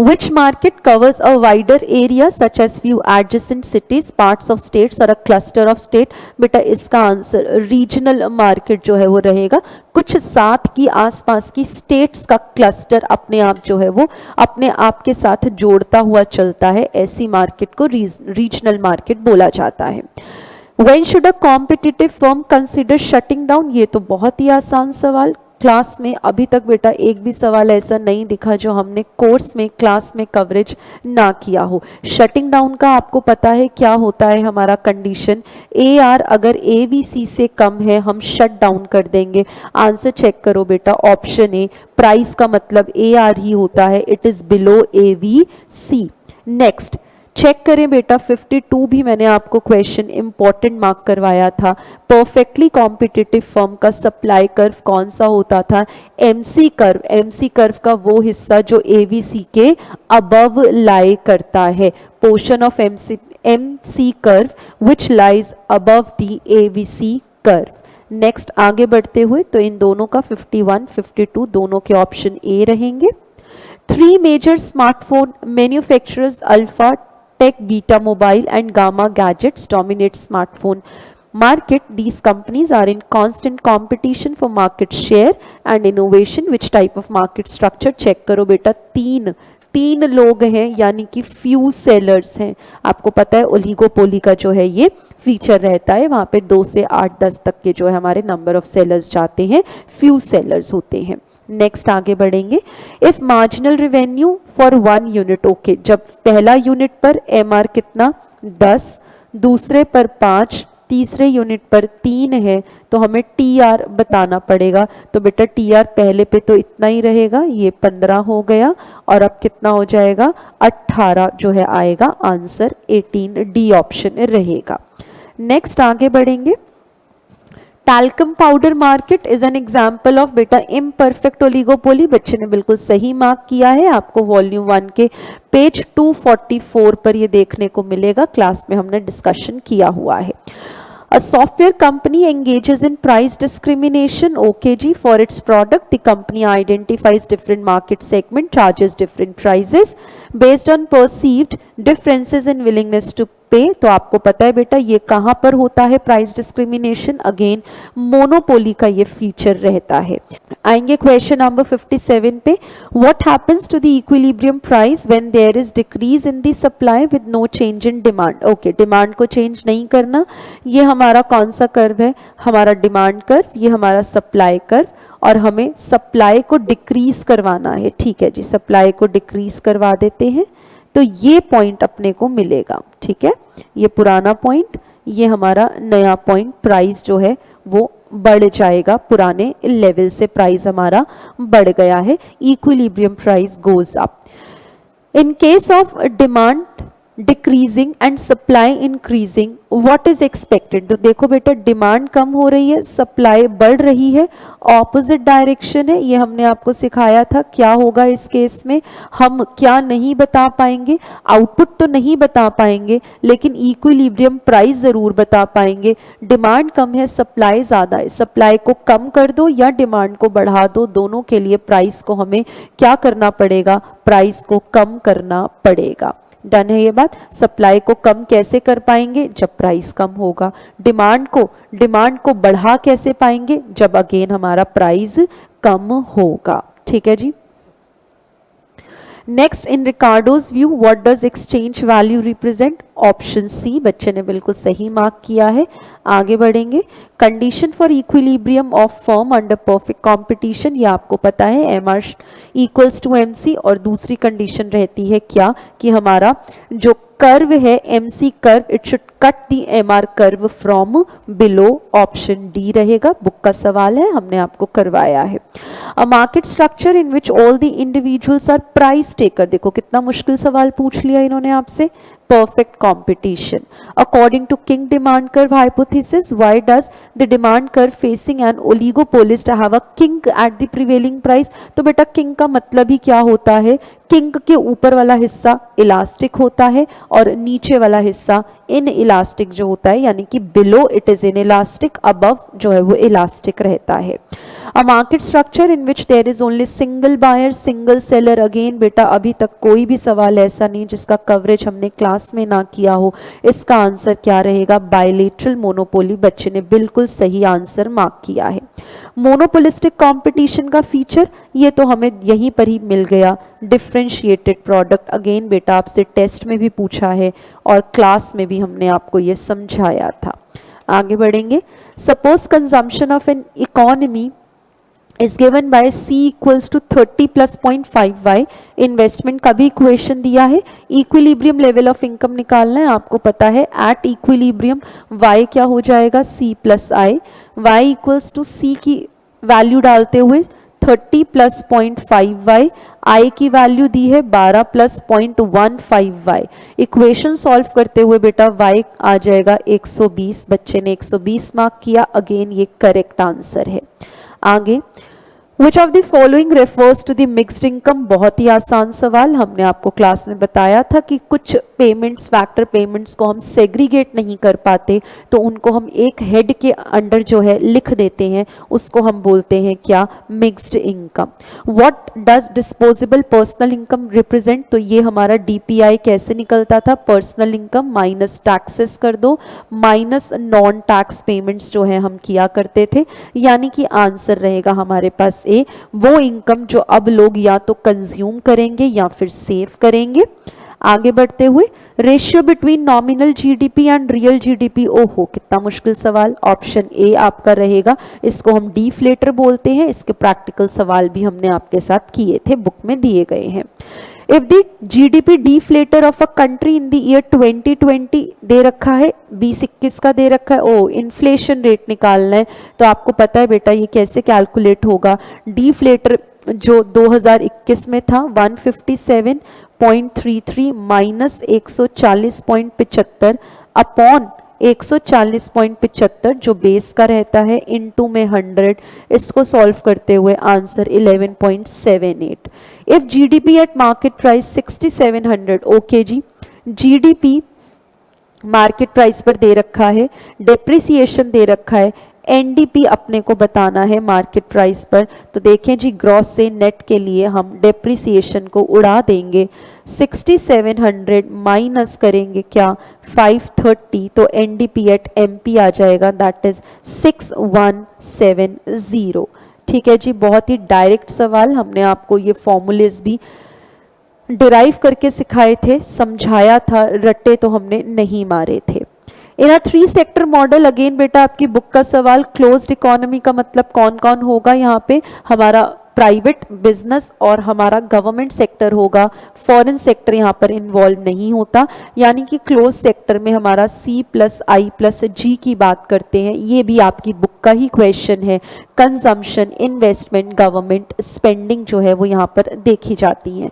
Which market covers a wider area such as few adjacent cities, parts of states or a cluster of state? बेटा इसका आंसर रीजनल मार्केट जो है वो रहेगा। कुछ साथ की आसपास की स्टेट्स का क्लस्टर अपने आप जो है वो अपने आप के साथ जोड़ता हुआ चलता है, ऐसी मार्केट को रीजनल मार्केट बोला जाता है। When should a competitive firm consider shutting down? ये तो बहुत ही आसान सवाल, क्लास में अभी तक बेटा एक भी सवाल ऐसा नहीं दिखा जो हमने कोर्स में क्लास में कवरेज ना किया हो। शटिंग डाउन का आपको पता है क्या होता है हमारा कंडीशन, AR अगर AVC से कम है हम शट डाउन कर देंगे। आंसर चेक करो बेटा, ऑप्शन ए, प्राइस का मतलब AR ही होता है, it is below AVC। Next check करें बेटा, 52 भी मैंने आपको क्वेश्चन इंपॉर्टेंट मार्क करवाया था। परफेक्टली कॉम्पिटिटिव फर्म का सप्लाई कर्व कौन सा होता था? MC curve. MC कर्व का वो हिस्सा जो AVC के अबव लाई करता है, portion of MC curve which lies above the AVC curve. Next आगे बढ़ते हुए तो इन दोनों का 51, 52 दोनों के ऑप्शन ए रहेंगे। 3 major smartphone manufacturers Alpha, Tech, Beta Mobile and Gamma Gadgets dominate smartphone market, these companies are in constant competition for market share and innovation. Which type of market structure? Check करो बेटा, तीन लोग हैं यानी कि few sellers हैं। आपको पता है ओलिगोपोली का जो है ये फीचर रहता है, वहां पे 2 से 8-10 तक के जो है हमारे नंबर ऑफ सेलर्स जाते हैं, फ्यू सेलर्स होते हैं। नेक्स्ट आगे बढ़ेंगे। If marginal revenue for 1 unit, okay, जब पहला यूनिट पर एमआर कितना 10, दूसरे पर 5, तीसरे यूनिट पर 3 है, तो हमें टीआर बताना पड़ेगा। तो बेटा टीआर पहले पे तो इतना ही रहेगा, ये 15 हो गया, और अब कितना हो जाएगा 18 जो है आएगा आंसर 18 डी ऑप्शन रहेगा। नेक्स्ट आगे बढ़ेंगे। Talcum powder market is an example of बेटा इम्परफेक्ट ओलिगोपोली। बच्चे ने बिल्कुल सही मार्क किया है, आपको वॉल्यूम 1 के पेज 244 पर ये देखने को मिलेगा, क्लास में हमने डिस्कशन किया हुआ है। A software company engages in price discrimination, OKG, for its product. The company identifies different market segment, charges different prices based on perceived differences in willingness to पे। तो आपको पता है बेटा ये कहाँ पर होता है प्राइस डिस्क्रिमिनेशन? अगेन मोनोपोली का ये फीचर रहता है। आएंगे क्वेश्चन नंबर 57 पे। What happens to the equilibrium price when there is decrease in the supply with no change in demand? Okay, demand को चेंज नहीं करना। ये हमारा कौन सा कर्व है? हमारा डिमांड कर्व, ये हमारा सप्लाई कर्व, और हमें सप्लाई को डिक्रीज करवाना है। ठीक है जी, सप्लाई को डिक्रीज करवा देते हैं तो ये पॉइंट अपने को मिलेगा। ठीक है, ये पुराना पॉइंट, ये हमारा नया पॉइंट, प्राइस जो है वो बढ़ जाएगा, पुराने लेवल से प्राइस हमारा बढ़ गया है। Equilibrium price goes up. In case of demand decreasing and supply increasing, what is expected? तो देखो बेटा डिमांड कम हो रही है, सप्लाई बढ़ रही है, ऑपोजिट डायरेक्शन है। ये हमने आपको सिखाया था क्या होगा इस केस में। हम क्या नहीं बता पाएंगे? आउटपुट तो नहीं बता पाएंगे, लेकिन इक्विलिब्रियम प्राइस जरूर बता पाएंगे। डिमांड कम है, सप्लाई ज्यादा है, सप्लाई को कम कर दो या डिमांड को बढ़ा दो, दोनों के लिए प्राइस को हमें क्या करना पड़ेगा? प्राइस को कम करना पड़ेगा। डन है ये बात। सप्लाई को कम कैसे कर पाएंगे? जब प्राइस कम होगा। डिमांड को बढ़ा कैसे पाएंगे? जब अगेन हमारा प्राइस कम होगा। ठीक है जी। Next, in Ricardo's view what does exchange value represent? Option C, बच्चे ने बिल्कुल सही मार्क किया है। आगे बढ़ेंगे। Condition for equilibrium of firm under perfect competition, ये आपको पता है एमआर इक्वल्स टू एमसी, और दूसरी कंडीशन रहती है क्या कि हमारा जो कर्व है MC curve, it should cut the MR curve from below. Option D रहेगा। बुक का सवाल है, हमने आपको करवाया है। A market structure in which all the individuals are price taker, देखो कितना मुश्किल सवाल पूछ लिया इन्होंने आपसे। perfect competition. According to King demand curve hypothesis, why does the demand curve facing an oligopolist have a kink at the prevailing price? तो बेटा king का मतलब ही क्या होता है? किंग के ऊपर वाला हिस्सा इलास्टिक होता है और नीचे वाला हिस्सा इन इलास्टिक जो होता है, यानी कि below it is inelastic, above जो है वो इलास्टिक रहता है। A market structure in which there is only single buyer single seller, again बेटा अभी तक कोई भी सवाल ऐसा नहीं जिसका कवरेज हमने क्लास में ना किया हो। इसका आंसर क्या रहेगा? Bilateral monopoly. बच्चे ने बिल्कुल सही आंसर मार्क किया है। मोनोपोलिस्टिक कंपटीशन का फीचर ये तो हमें यहीं पर ही मिल गया। डिफरेंशिएटेड प्रोडक्ट, अगेन बेटा आपसे टेस्ट में भी पूछा है और क्लास में भी हमने आपको ये समझाया था। आगे बढ़ेंगे। Suppose consumption of an economy is given by C equals to 30 plus 0.5y। Investment का भी इक्वेशन दिया है। इक्विलिब्रियम लेवल ऑफ इनकम निकालना है, आपको पता है एट इक्विलिब्रियम y क्या हो जाएगा? C plus I. y equals to C की वैल्यू डालते हुए 30 प्लस 0.5y, i की वैल्यू दी है 12 प्लस 0.15y। इक्वेशन सॉल्व करते हुए बेटा y आ जाएगा 120। बच्चे ने 120 मार्क किया, अगेन ये करेक्ट आंसर है। आगे, which of the following refers to the mixed income, बहुत ही आसान सवाल, हमने आपको क्लास में बताया था कि कुछ पेमेंट्स, फैक्टर पेमेंट्स को हम सेग्रीगेट नहीं कर पाते तो उनको हम एक हेड के अंडर जो है लिख देते हैं, उसको हम बोलते हैं क्या, mixed income. What does disposable personal income represent, तो ये हमारा डीपीआई कैसे निकलता था, पर्सनल इनकम माइनस टैक्सेस कर दो माइनस नॉन टैक्स पेमेंट्स जो है हम किया करते थे, यानी कि आंसर रहेगा हमारे पास ए, वो इनकम जो अब लोग या तो कंज्यूम करेंगे या फिर सेव करेंगे। आगे बढ़ते हुए, ratio between nominal GDP and real GDP, ओहो कितना मुश्किल सवाल, ऑप्शन ए आपका रहेगा, इसको हम डीफ्लेटर बोलते हैं। इसके प्रैक्टिकल सवाल भी हमने आपके साथ किए थे, बुक में दिए गए हैं। If the GDP deflator of a country in the year 2020 दे रखा है, 2021 का दे रखा है, ओ इन्फ्लेशन रेट निकालना है, तो आपको पता है बेटा ये कैसे कैलकुलेट होगा, डीफ्लेटर जो 2021 में था 157.33 माइनस 140.75 अपॉन 140.75 जो बेस का रहता है इनटू में 100, इसको सॉल्व करते हुए answer 11.78। If GDP at market price 6700, okay ji, GDP market price पर दे रखा है, डेप्रिसिएशन दे रखा है, एनडीपी अपने को बताना है मार्केट प्राइस पर, तो देखें जी ग्रॉस से नेट के लिए हम डेप्रिसिएशन को उड़ा देंगे, 6700 माइनस करेंगे क्या 530, तो एनडीपी एट एमपी आ जाएगा, दैट इज 6170। ठीक है जी, बहुत ही डायरेक्ट सवाल, हमने आपको ये फॉर्मूलेस भी डिराइव करके सिखाए थे, समझाया था, रट्टे तो हमने नहीं मारे थे। इन 3 सेक्टर मॉडल, अगेन बेटा आपकी बुक का सवाल, क्लोज्ड इकोनॉमी का मतलब कौन कौन होगा, यहाँ पे हमारा प्राइवेट बिजनेस और हमारा गवर्नमेंट सेक्टर होगा, फॉरेन सेक्टर यहाँ पर इन्वॉल्व नहीं होता, यानी कि क्लोज सेक्टर में हमारा C+I+G की बात करते हैं, ये भी आपकी बुक का ही क्वेश्चन है। कंजम्पशन, इन्वेस्टमेंट, गवर्नमेंट स्पेंडिंग जो है वो यहाँ पर देखी जाती है।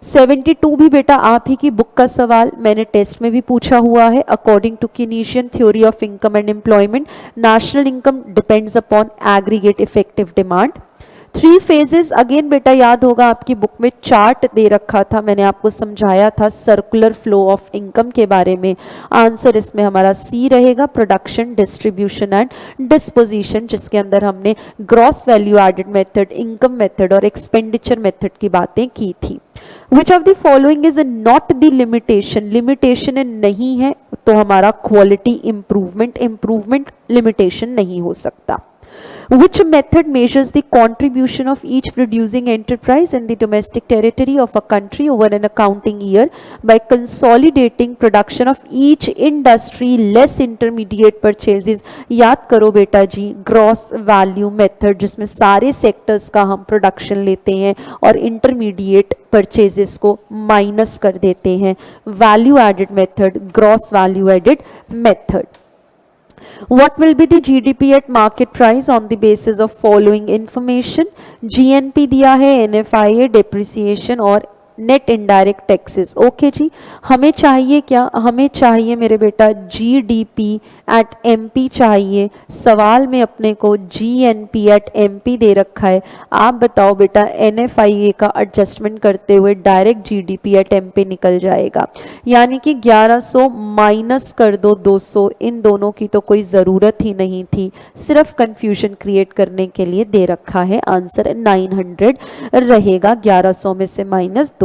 72 भी बेटा आप ही की बुक का सवाल, मैंने टेस्ट में भी पूछा हुआ है। According to Keynesian theory of income and employment, national income depends upon aggregate effective demand. 3 phases, again बेटा याद होगा आपकी बुक में चार्ट दे रखा था, मैंने आपको समझाया था सर्कुलर फ्लो ऑफ इनकम के बारे में। आंसर इसमें हमारा सी रहेगा, प्रोडक्शन, डिस्ट्रीब्यूशन एंड डिस्पोजिशन, जिसके अंदर हमने gross value added method, income method और एक्सपेंडिचर मेथड की बातें की थी। Which of the following is not the limitation, limitation नहीं है तो हमारा क्वालिटी इंप्रूवमेंट, इंप्रूवमेंट लिमिटेशन नहीं हो सकता। Which method measures the contribution of each producing enterprise in the domestic territory of a country over an accounting year by consolidating production of each industry less intermediate purchases? याद करो बेटा जी, gross value method, जिसमें सारे sectors का हम production लेते हैं और इंटरमीडिएट परचेजेस को माइनस कर देते हैं। Value added method, gross value added method. What will be the GDP at market price on the basis of following information? GNP दिया है, NFIA, depreciation और नेट इनडायरेक्ट टैक्सेस। ओके जी, हमें चाहिए क्या, हमें चाहिए मेरे बेटा जीडीपी एट एमपी चाहिए। सवाल में अपने को जीएनपी एट एमपी दे रखा है, आप बताओ बेटा एनएफआईए का एडजस्टमेंट करते हुए डायरेक्ट जीडीपी एट एमपी निकल जाएगा, यानी कि 1100 माइनस कर दो 200, इन दोनों की तो कोई ज़रूरत ही नहीं थी, सिर्फ कंफ्यूजन क्रिएट करने के लिए दे रखा है। आंसर 900 रहेगा, 1100 में से माइनस 200।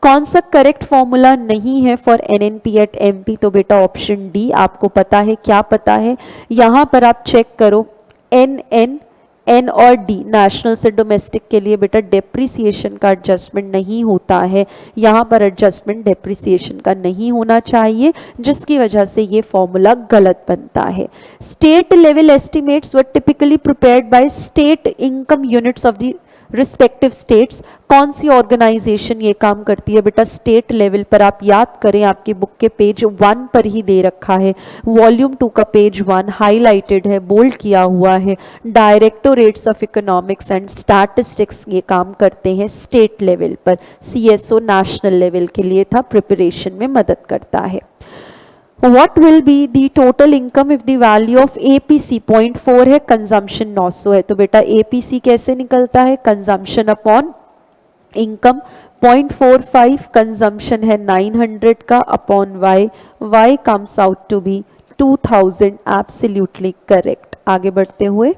कौन सा करेक्ट फॉर्मूला नहीं है फॉर एनएनपी एट एमपी, तो बेटा ऑप्शन डी। आपको पता है, क्या पता है, यहां पर आप चेक करो, एन और डी नेशनल से डोमेस्टिक के लिए बेटा डेप्रिसिएशन का एडजस्टमेंट नहीं होता है, यहाँ पर एडजस्टमेंट डेप्रिसिएशन का नहीं होना चाहिए, जिसकी वजह से ये फॉर्मूला गलत बनता है। State level estimates were typically prepared by state income units of the respective states. कौन सी ऑर्गेनाइजेशन ये काम करती है बेटा स्टेट लेवल पर? आप याद करें, आपकी बुक के पेज 1 पर ही दे रखा है, वॉल्यूम 2 का पेज 1 हाईलाइटेड है, बोल्ड किया हुआ है। डायरेक्टोरेट्स ऑफ इकोनॉमिक्स एंड स्टैटिस्टिक्स ये काम करते हैं स्टेट लेवल पर, सीएसओ नेशनल लेवल के लिए था, प्रिपरेशन में मदद करता है। What will be the total income if the value of APC 0.4 है, कंजम्पशन 900 है, तो बेटा APC कैसे निकलता है, कंजम्पशन अपॉन इनकम 0.45, कंजम्पशन है 900 का upon y comes out to be 2000, absolutely correct. आगे बढ़ते हुए,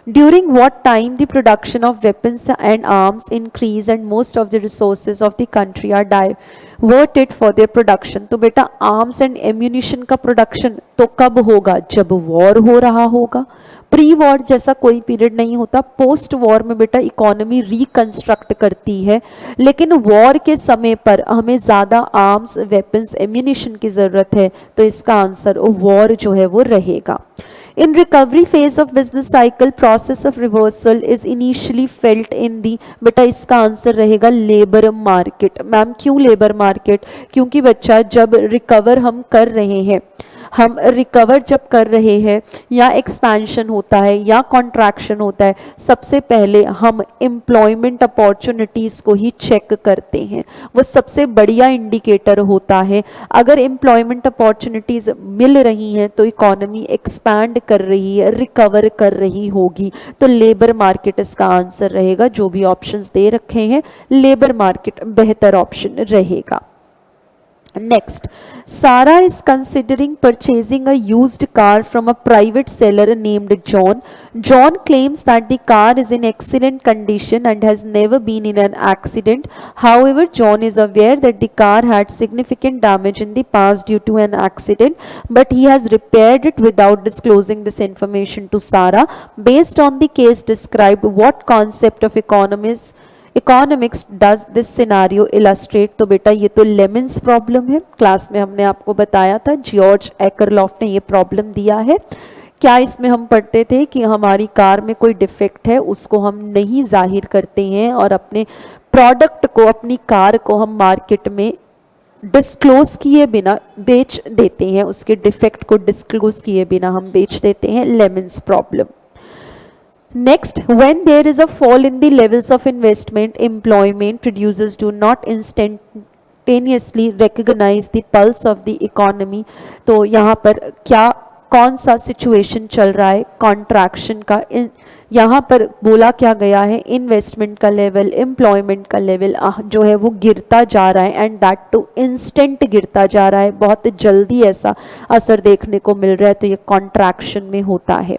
during what time the production of weapons and arms increase and most of the resources of the country are diverted for their production। तो बेटा arms and ammunition का production तो कब होगा, जब वॉर हो रहा होगा। प्री वॉर जैसा कोई पीरियड नहीं होता, पोस्ट वॉर में बेटा इकोनॉमी रिकंस्ट्रक्ट करती है, लेकिन वॉर के समय पर हमें ज़्यादा आर्म्स, वेपन्स, एम्यूनिशन की ज़रूरत है, तो इसका आंसर वॉर जो है वो रहेगा। In recovery phase of business cycle, process of reversal is initially felt in the, बेटा इसका आंसर रहेगा लेबर मार्केट। मैम क्यों लेबर मार्केट, क्योंकि बच्चा जब रिकवर हम कर रहे हैं, हम रिकवर जब कर रहे हैं या एक्सपेंशन होता है या कॉन्ट्रैक्शन होता है, सबसे पहले हम एम्प्लॉयमेंट अपॉर्चुनिटीज़ को ही चेक करते हैं, वो सबसे बढ़िया इंडिकेटर होता है। अगर एम्प्लॉयमेंट अपॉर्चुनिटीज़ मिल रही हैं तो इकोनॉमी एक्सपैंड कर रही है, रिकवर कर रही होगी, तो लेबर मार्केट इसका आंसर रहेगा। जो भी ऑप्शंस दे रखे हैं, लेबर मार्केट बेहतर ऑप्शन रहेगा। Next, Sarah is considering purchasing a used car from a private seller named John. John claims that the car is in excellent condition and has never been in an accident. However, John is aware that the car had significant damage in the past due to an accident, but he has repaired it without disclosing this information to Sarah. Based on the case described, what concept of economics does this scenario illustrate, तो बेटा ये तो lemons problem है, class में हमने आपको बताया था, जॉर्ज एकरलॉफ ने ये प्रॉब्लम दिया है। क्या इसमें हम पढ़ते थे कि हमारी कार में कोई डिफेक्ट है, उसको हम नहीं जाहिर करते हैं और अपने प्रोडक्ट को, अपनी कार को हम मार्केट में डिस्क्लोज किए बिना बेच देते हैं, उसके डिफेक्ट को डिस्क्लोज किए बिना हम बेच देते हैं, lemons problem. Next, when there is a fall in the levels of investment, employment producers do not instantaneously recognize the pulse of the economy। तो यहाँ पर क्या, कौन सा सिचुएशन चल रहा है, कॉन्ट्रैक्शन का। यहाँ पर बोला क्या गया है, इन्वेस्टमेंट का लेवल, एम्प्लॉयमेंट का लेवल जो है वो गिरता जा रहा है, एंड दैट टू इंस्टेंट गिरता जा रहा है, बहुत जल्दी ऐसा असर देखने को मिल रहा है, तो ये कॉन्ट्रैक्शन में होता है।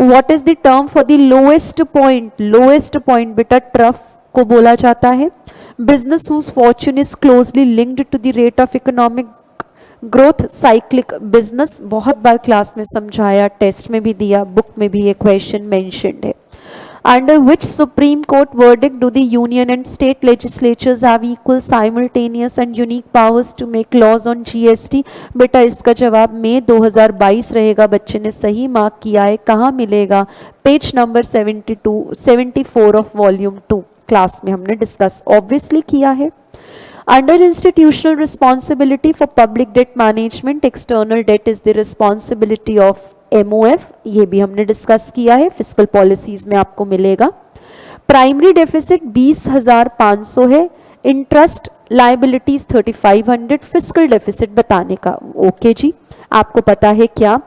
What is the term for the lowest point? Lowest point बेटा ट्रफ को बोला जाता है। Business whose fortune is closely linked to the rate of economic growth, cyclic business, बहुत बार क्लास में समझाया, टेस्ट में भी दिया, बुक में भी ये क्वेश्चन मेंशन्ड है। Under which Supreme Court verdict do the union and state legislatures have equal, simultaneous and unique powers to make laws on GST? बेटा इसका जवाब मई 2022 रहेगा, बच्चे ने सही मार्क किया है। कहाँ मिलेगा, page number 74 of volume 2, class में हमने डिस्कस ऑब्वियसली किया है। Under institutional responsibility for public debt management, external debt is the responsibility of MOF, ये भी हमने डिस्कस किया है, फिस्कल पॉलिसीज में आपको मिलेगा। प्राइमरी डेफिसिट 20,500 है, इंटरेस्ट लाइबिलिटीज 3500, फिस्कल डेफिसिट बताने का। ओके जी, आपको पता है क्या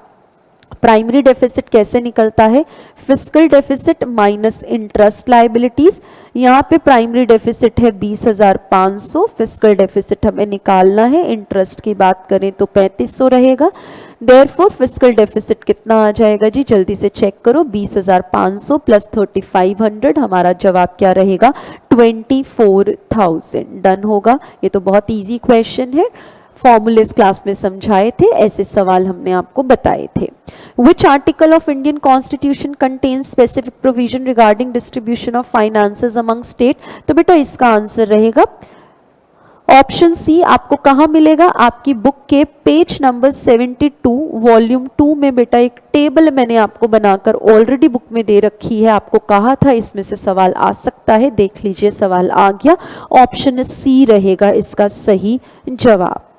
प्राइमरी डेफिसिट कैसे निकलता है, fiscal deficit minus interest liabilities. यहाँ पे प्राइमरी डेफिसिट है 20,500, फिस्कल डेफिसिट हमें निकालना है, इंटरेस्ट की बात करें तो 3500 रहेगा। देयरफॉर फिस्कल डेफिसिट कितना आ जाएगा जी, जल्दी से चेक करो, 20,500 प्लस 3500, हमारा जवाब क्या रहेगा, 24,000। डन होगा, ये तो बहुत इजी क्वेश्चन है, फॉर्मूलेस क्लास में समझाए थे, ऐसे सवाल हमने आपको बताए थे। Which article of Indian Constitution contains specific provision regarding distribution of finances among state? तो बेटा इसका आंसर रहेगा ऑप्शन सी। आपको कहाँ मिलेगा, आपकी बुक के पेज नंबर 72 वॉल्यूम 2 में बेटा एक टेबल मैंने आपको बनाकर ऑलरेडी बुक में दे रखी है, आपको कहा था इसमें से सवाल आ सकता है, देख लीजिए सवाल आ गया, ऑप्शन सी रहेगा इसका सही जवाब।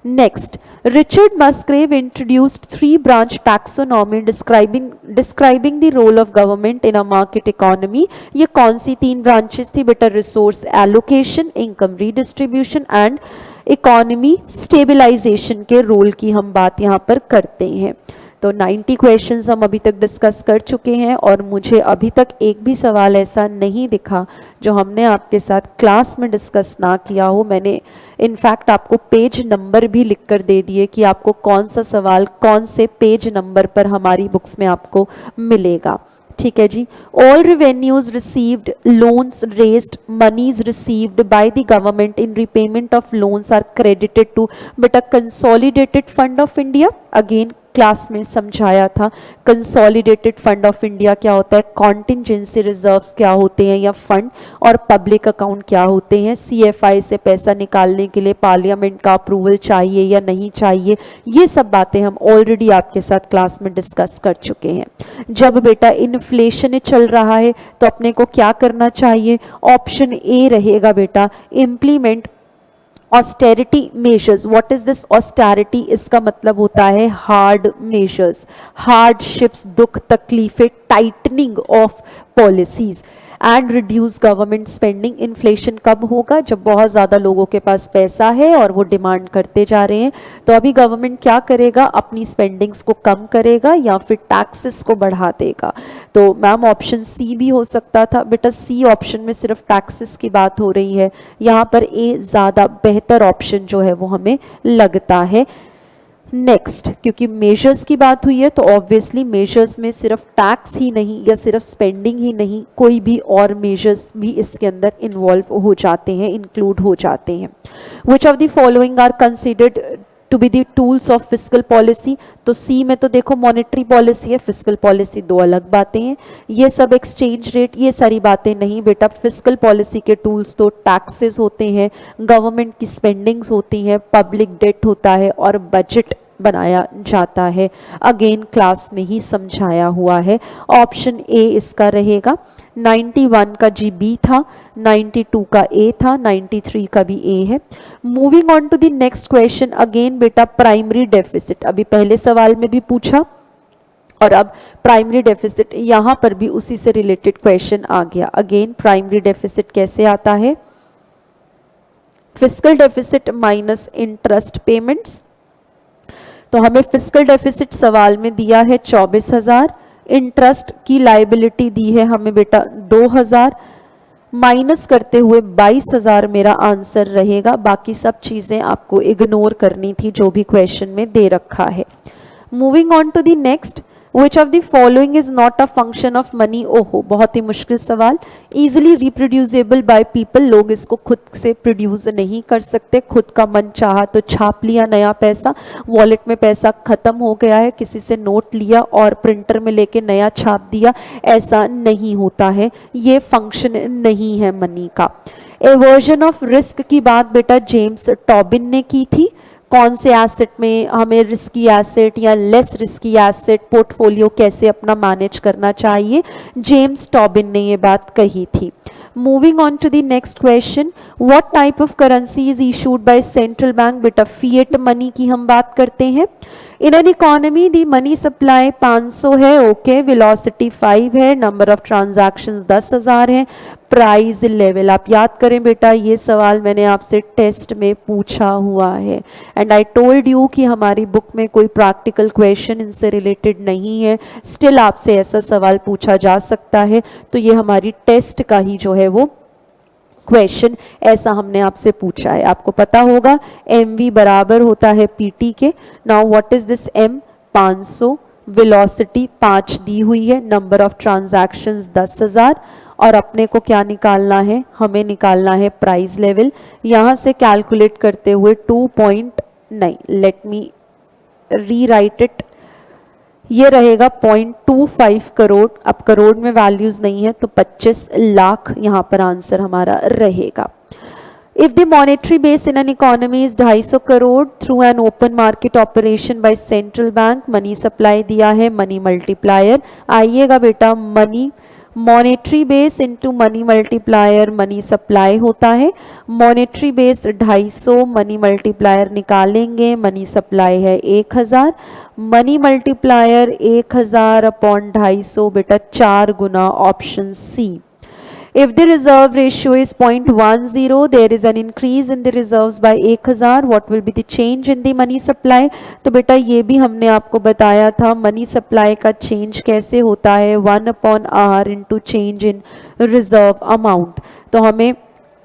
Next, Richard Musgrave introduced three-branch taxonomy describing the role of government in a market economy। ये कौन सी तीन ब्रांचेस थी बेटा, resource allocation, income redistribution and economy stabilisation के रोल की हम बात यहाँ पर करते हैं। तो 90 क्वेश्चंस हम अभी तक डिस्कस कर चुके हैं और मुझे अभी तक एक भी सवाल ऐसा नहीं दिखा जो हमने आपके साथ क्लास में डिस्कस ना किया हो। मैंने इनफैक्ट आपको पेज नंबर भी लिख कर दे दिए कि आपको कौन सा सवाल कौन से पेज नंबर पर हमारी बुक्स में आपको मिलेगा। ठीक है जी। All revenues received, loans raised, monies received by the government in repayment of loans are credited to बेटा consolidated fund of India। Again class में समझाया था कंसोलिडेटेड फंड ऑफ इंडिया क्या होता है, कॉन्टिजेंसी रिजर्व्स क्या होते हैं या फंड, और पब्लिक अकाउंट क्या होते हैं। सीएफआई से पैसा निकालने के लिए पार्लियामेंट का अप्रूवल चाहिए या नहीं चाहिए, ये सब बातें हम ऑलरेडी आपके साथ क्लास में डिस्कस कर चुके हैं। जब बेटा इन्फ्लेशन चल रहा है तो अपने को क्या करना चाहिए, ऑप्शन ए रहेगा बेटा implement austerity measures. What is this austerity, इसका मतलब होता है हार्ड मेजर्स, हार्डशिप्स, दुख तकलीफें, tightening of policies and reduce government spending. Inflation कब होगा, जब बहुत ज़्यादा लोगों के पास पैसा है और वो डिमांड करते जा रहे हैं। तो अभी गवर्नमेंट क्या करेगा, अपनी स्पेंडिंग्स को कम करेगा या फिर टैक्सेस को बढ़ा देगा। तो मैम ऑप्शन सी भी हो सकता था, बेटा सी ऑप्शन में सिर्फ टैक्सेस की बात हो रही है, यहाँ पर ए ज़्यादा बेहतर ऑप्शन जो है वो हमें लगता है। नेक्स्ट, क्योंकि मेजर्स की बात हुई है तो ऑब्वियसली मेजर्स में सिर्फ टैक्स ही नहीं या सिर्फ स्पेंडिंग ही नहीं, कोई भी और मेजर्स भी इसके अंदर इन्वॉल्व हो जाते हैं, इंक्लूड हो जाते हैं। Which of the following are considered to be the tools of fiscal policy. तो सी में तो देखो मॉनेटरी पॉलिसी है, फिस्कल पॉलिसी दो अलग बातें हैं। ये सब एक्सचेंज रेट ये सारी बातें नहीं बेटा, फिस्कल पॉलिसी के टूल्स तो टैक्सेस होते हैं, गवर्नमेंट की स्पेंडिंग्स होती हैं, पब्लिक डेट होता है और बजट बनाया जाता है। अगेन क्लास में ही समझाया हुआ है। ऑप्शन ए इसका रहेगा। 91 का जी बी था, 92 का ए था, 93 का भी ए है। Moving on to the next question, again बेटा प्राइमरी डेफिसिट, अभी पहले सवाल में भी पूछा और अब प्राइमरी डेफिसिट, यहां पर भी उसी से रिलेटेड क्वेश्चन आ गया। अगेन प्राइमरी डेफिसिट कैसे आता है, fiscal deficit minus interest payments. तो हमें फिस्कल डेफिसिट सवाल में दिया है 24,000, इंटरेस्ट की लायबिलिटी दी है हमें बेटा 2,000, माइनस करते हुए 22,000 मेरा आंसर रहेगा। बाकी सब चीजें आपको इग्नोर करनी थी जो भी क्वेश्चन में दे रखा है। Moving on to the next, Which of the following is not a function of money? ओहो बहुत ही मुश्किल सवाल। Easily reproducible by people, लोग इसको खुद से प्रोड्यूस नहीं कर सकते, खुद का मन चाहा तो छाप लिया नया पैसा, वॉलेट में पैसा खत्म हो गया है, किसी से नोट लिया और प्रिंटर में लेके नया छाप दिया, ऐसा नहीं होता है, ये फंक्शन नहीं है मनी का। एवर्जन ऑफ रिस्क की बात बेटा जेम्स टॉबिन ने की थी, कौन से एसेट में हमें रिस्की एसेट या लेस रिस्की एसेट पोर्टफोलियो कैसे अपना मैनेज करना चाहिए, जेम्स टॉबिन ने ये बात कही थी। Moving on to the next question, what type of currency is issued by central bank, बेटा फिएट मनी की हम बात करते हैं। In an economy the money supply 500 है, ओके, वेलोसिटी 5 है, नंबर ऑफ ट्रांजैक्शंस 10,000 है, प्राइस लेवल आप याद करें बेटा, ये सवाल मैंने आपसे टेस्ट में पूछा हुआ है एंड आई टोल्ड यू कि हमारी बुक में कोई प्रैक्टिकल क्वेश्चन इनसे रिलेटेड नहीं है, स्टिल आपसे ऐसा सवाल पूछा जा सकता है। तो ये हमारी टेस्ट का ही जो है वो क्वेश्चन ऐसा हमने आपसे पूछा है। आपको पता होगा mv बराबर होता है pt के। Now what is this m, 500, velocity 5 दी हुई है, नंबर ऑफ ट्रांजैक्शंस 10,000 और अपने को क्या निकालना है, हमें निकालना है प्राइस लेवल। यहाँ से कैलकुलेट करते हुए 2.9, लेट मी रीराइट इट, ये रहेगा 0.25 करोड़। अब करोड़ में वैल्यूज नहीं है तो 25 लाख यहाँ पर आंसर हमारा रहेगा। If the monetary base in an economy is 250 crore through an open market operation by central bank, money supply दिया है, मनी मल्टीप्लायर आइएगा बेटा, money monetary base into money multiplier money supply होता है। मॉनेटरी बेस 250, मनी मल्टीप्लायर निकालेंगे, money supply है 1,000, money multiplier 1,000 upon 250 बेटा 4 गुना, option C. If the reserve ratio is 0.10, there is an increase in the reserves by 1000. What will be the change in the money supply? तो बेटा ये भी हमने आपको बताया था मनी सप्लाई का चेंज कैसे होता है 1/r into change in reserve amount. तो हमें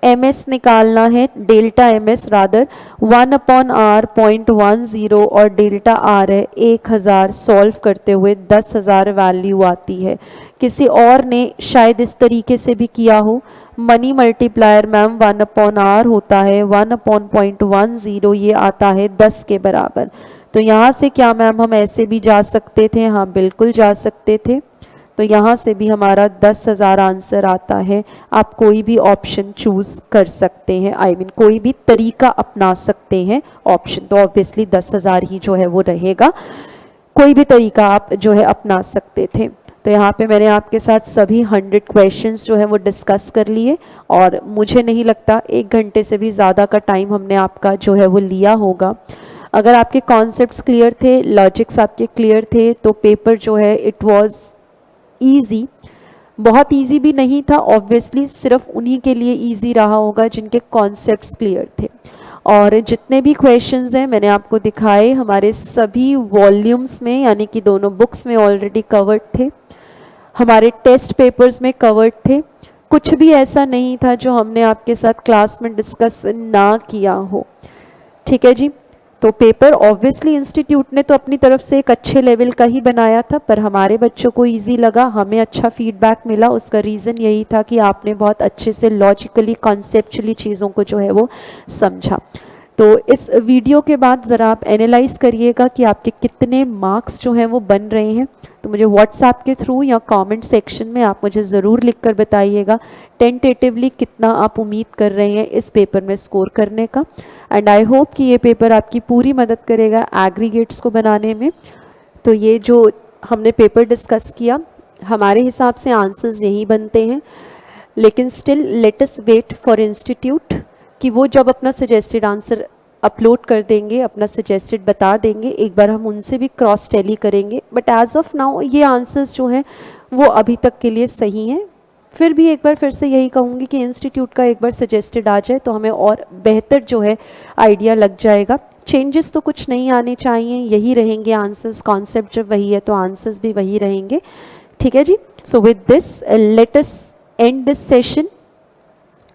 MS निकालना है, डेल्टा MS रादर 1/r 0.10 और डेल्टा R है 1000. सॉल्व करते हुए 10,000 वैल्यू आती है. किसी और ने शायद इस तरीके से भी किया हो. मनी मल्टीप्लायर मैम 1/r होता है 1/0.10, ये आता है 10 के बराबर. तो यहाँ से क्या मैम हम ऐसे भी जा सकते थे? हाँ बिल्कुल जा सकते थे. तो यहाँ से भी हमारा 10,000 आंसर आता है. आप कोई भी ऑप्शन चूज कर सकते हैं, आई मीन कोई भी तरीका अपना सकते हैं ऑप्शन. तो ऑब्वियसली 10,000 ही जो है वो रहेगा. कोई भी तरीका आप जो है अपना सकते थे. तो यहाँ पे मैंने आपके साथ सभी 100 क्वेश्चंस जो है वो डिस्कस कर लिए और मुझे नहीं लगता 1 घंटे से भी ज़्यादा का टाइम हमने आपका जो है वो लिया होगा. अगर आपके कॉन्सेप्ट्स क्लियर थे, लॉजिक्स आपके क्लियर थे, तो पेपर जो है इट वाज ईजी. बहुत ईजी भी नहीं था ऑब्वियसली, सिर्फ उन्हीं के लिए ईजी रहा होगा जिनके कॉन्सेप्ट्स क्लियर थे. और जितने भी क्वेश्चंस हैं मैंने आपको दिखाए हमारे सभी वॉल्यूम्स में, यानी कि दोनों बुक्स में ऑलरेडी कवर्ड थे, हमारे टेस्ट पेपर्स में कवर्ड थे. कुछ भी ऐसा नहीं था जो हमने आपके साथ क्लास में डिस्कस ना किया हो. ठीक है जी. तो पेपर ऑब्वियसली इंस्टीट्यूट ने तो अपनी तरफ से एक अच्छे लेवल का ही बनाया था, पर हमारे बच्चों को इजी लगा, हमें अच्छा फीडबैक मिला. उसका रीज़न यही था कि आपने बहुत अच्छे से लॉजिकली कॉन्सेप्चुअली चीज़ों को जो है वो समझा. तो इस वीडियो के बाद ज़रा आप एनालाइज करिएगा कि आपके कितने मार्क्स जो हैं वो बन रहे हैं. तो मुझे व्हाट्सएप के थ्रू या कमेंट सेक्शन में आप मुझे ज़रूर लिख कर बताइएगा टेंटेटिवली कितना आप उम्मीद कर रहे हैं इस पेपर में स्कोर करने का. एंड आई होप कि ये पेपर आपकी पूरी मदद करेगा एग्रीगेट्स को बनाने में. तो ये जो हमने पेपर डिस्कस किया, हमारे हिसाब से आंसर्स यही बनते हैं, लेकिन still let us wait for institute कि वो जब अपना सजेस्टेड आंसर अपलोड कर देंगे, अपना सजेस्टेड बता देंगे, एक बार हम उनसे भी क्रॉस टैली करेंगे. बट एज ऑफ नाउ ये आंसर्स जो हैं वो अभी तक के लिए सही हैं. फिर भी एक बार फिर से यही कहूँगी कि इंस्टीट्यूट का एक बार सजेस्टेड आ जाए तो हमें और बेहतर जो है आइडिया लग जाएगा. चेंजेस तो कुछ नहीं आने चाहिए, यही रहेंगे आंसर्स. कॉन्सेप्ट जब वही है तो आंसर्स भी वही रहेंगे. ठीक है जी. So with this let us end this session.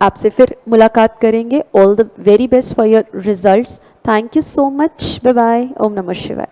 आपसे फिर मुलाकात करेंगे. All the very best for your results. Thank you so much. Bye bye. ओम नमः शिवाय.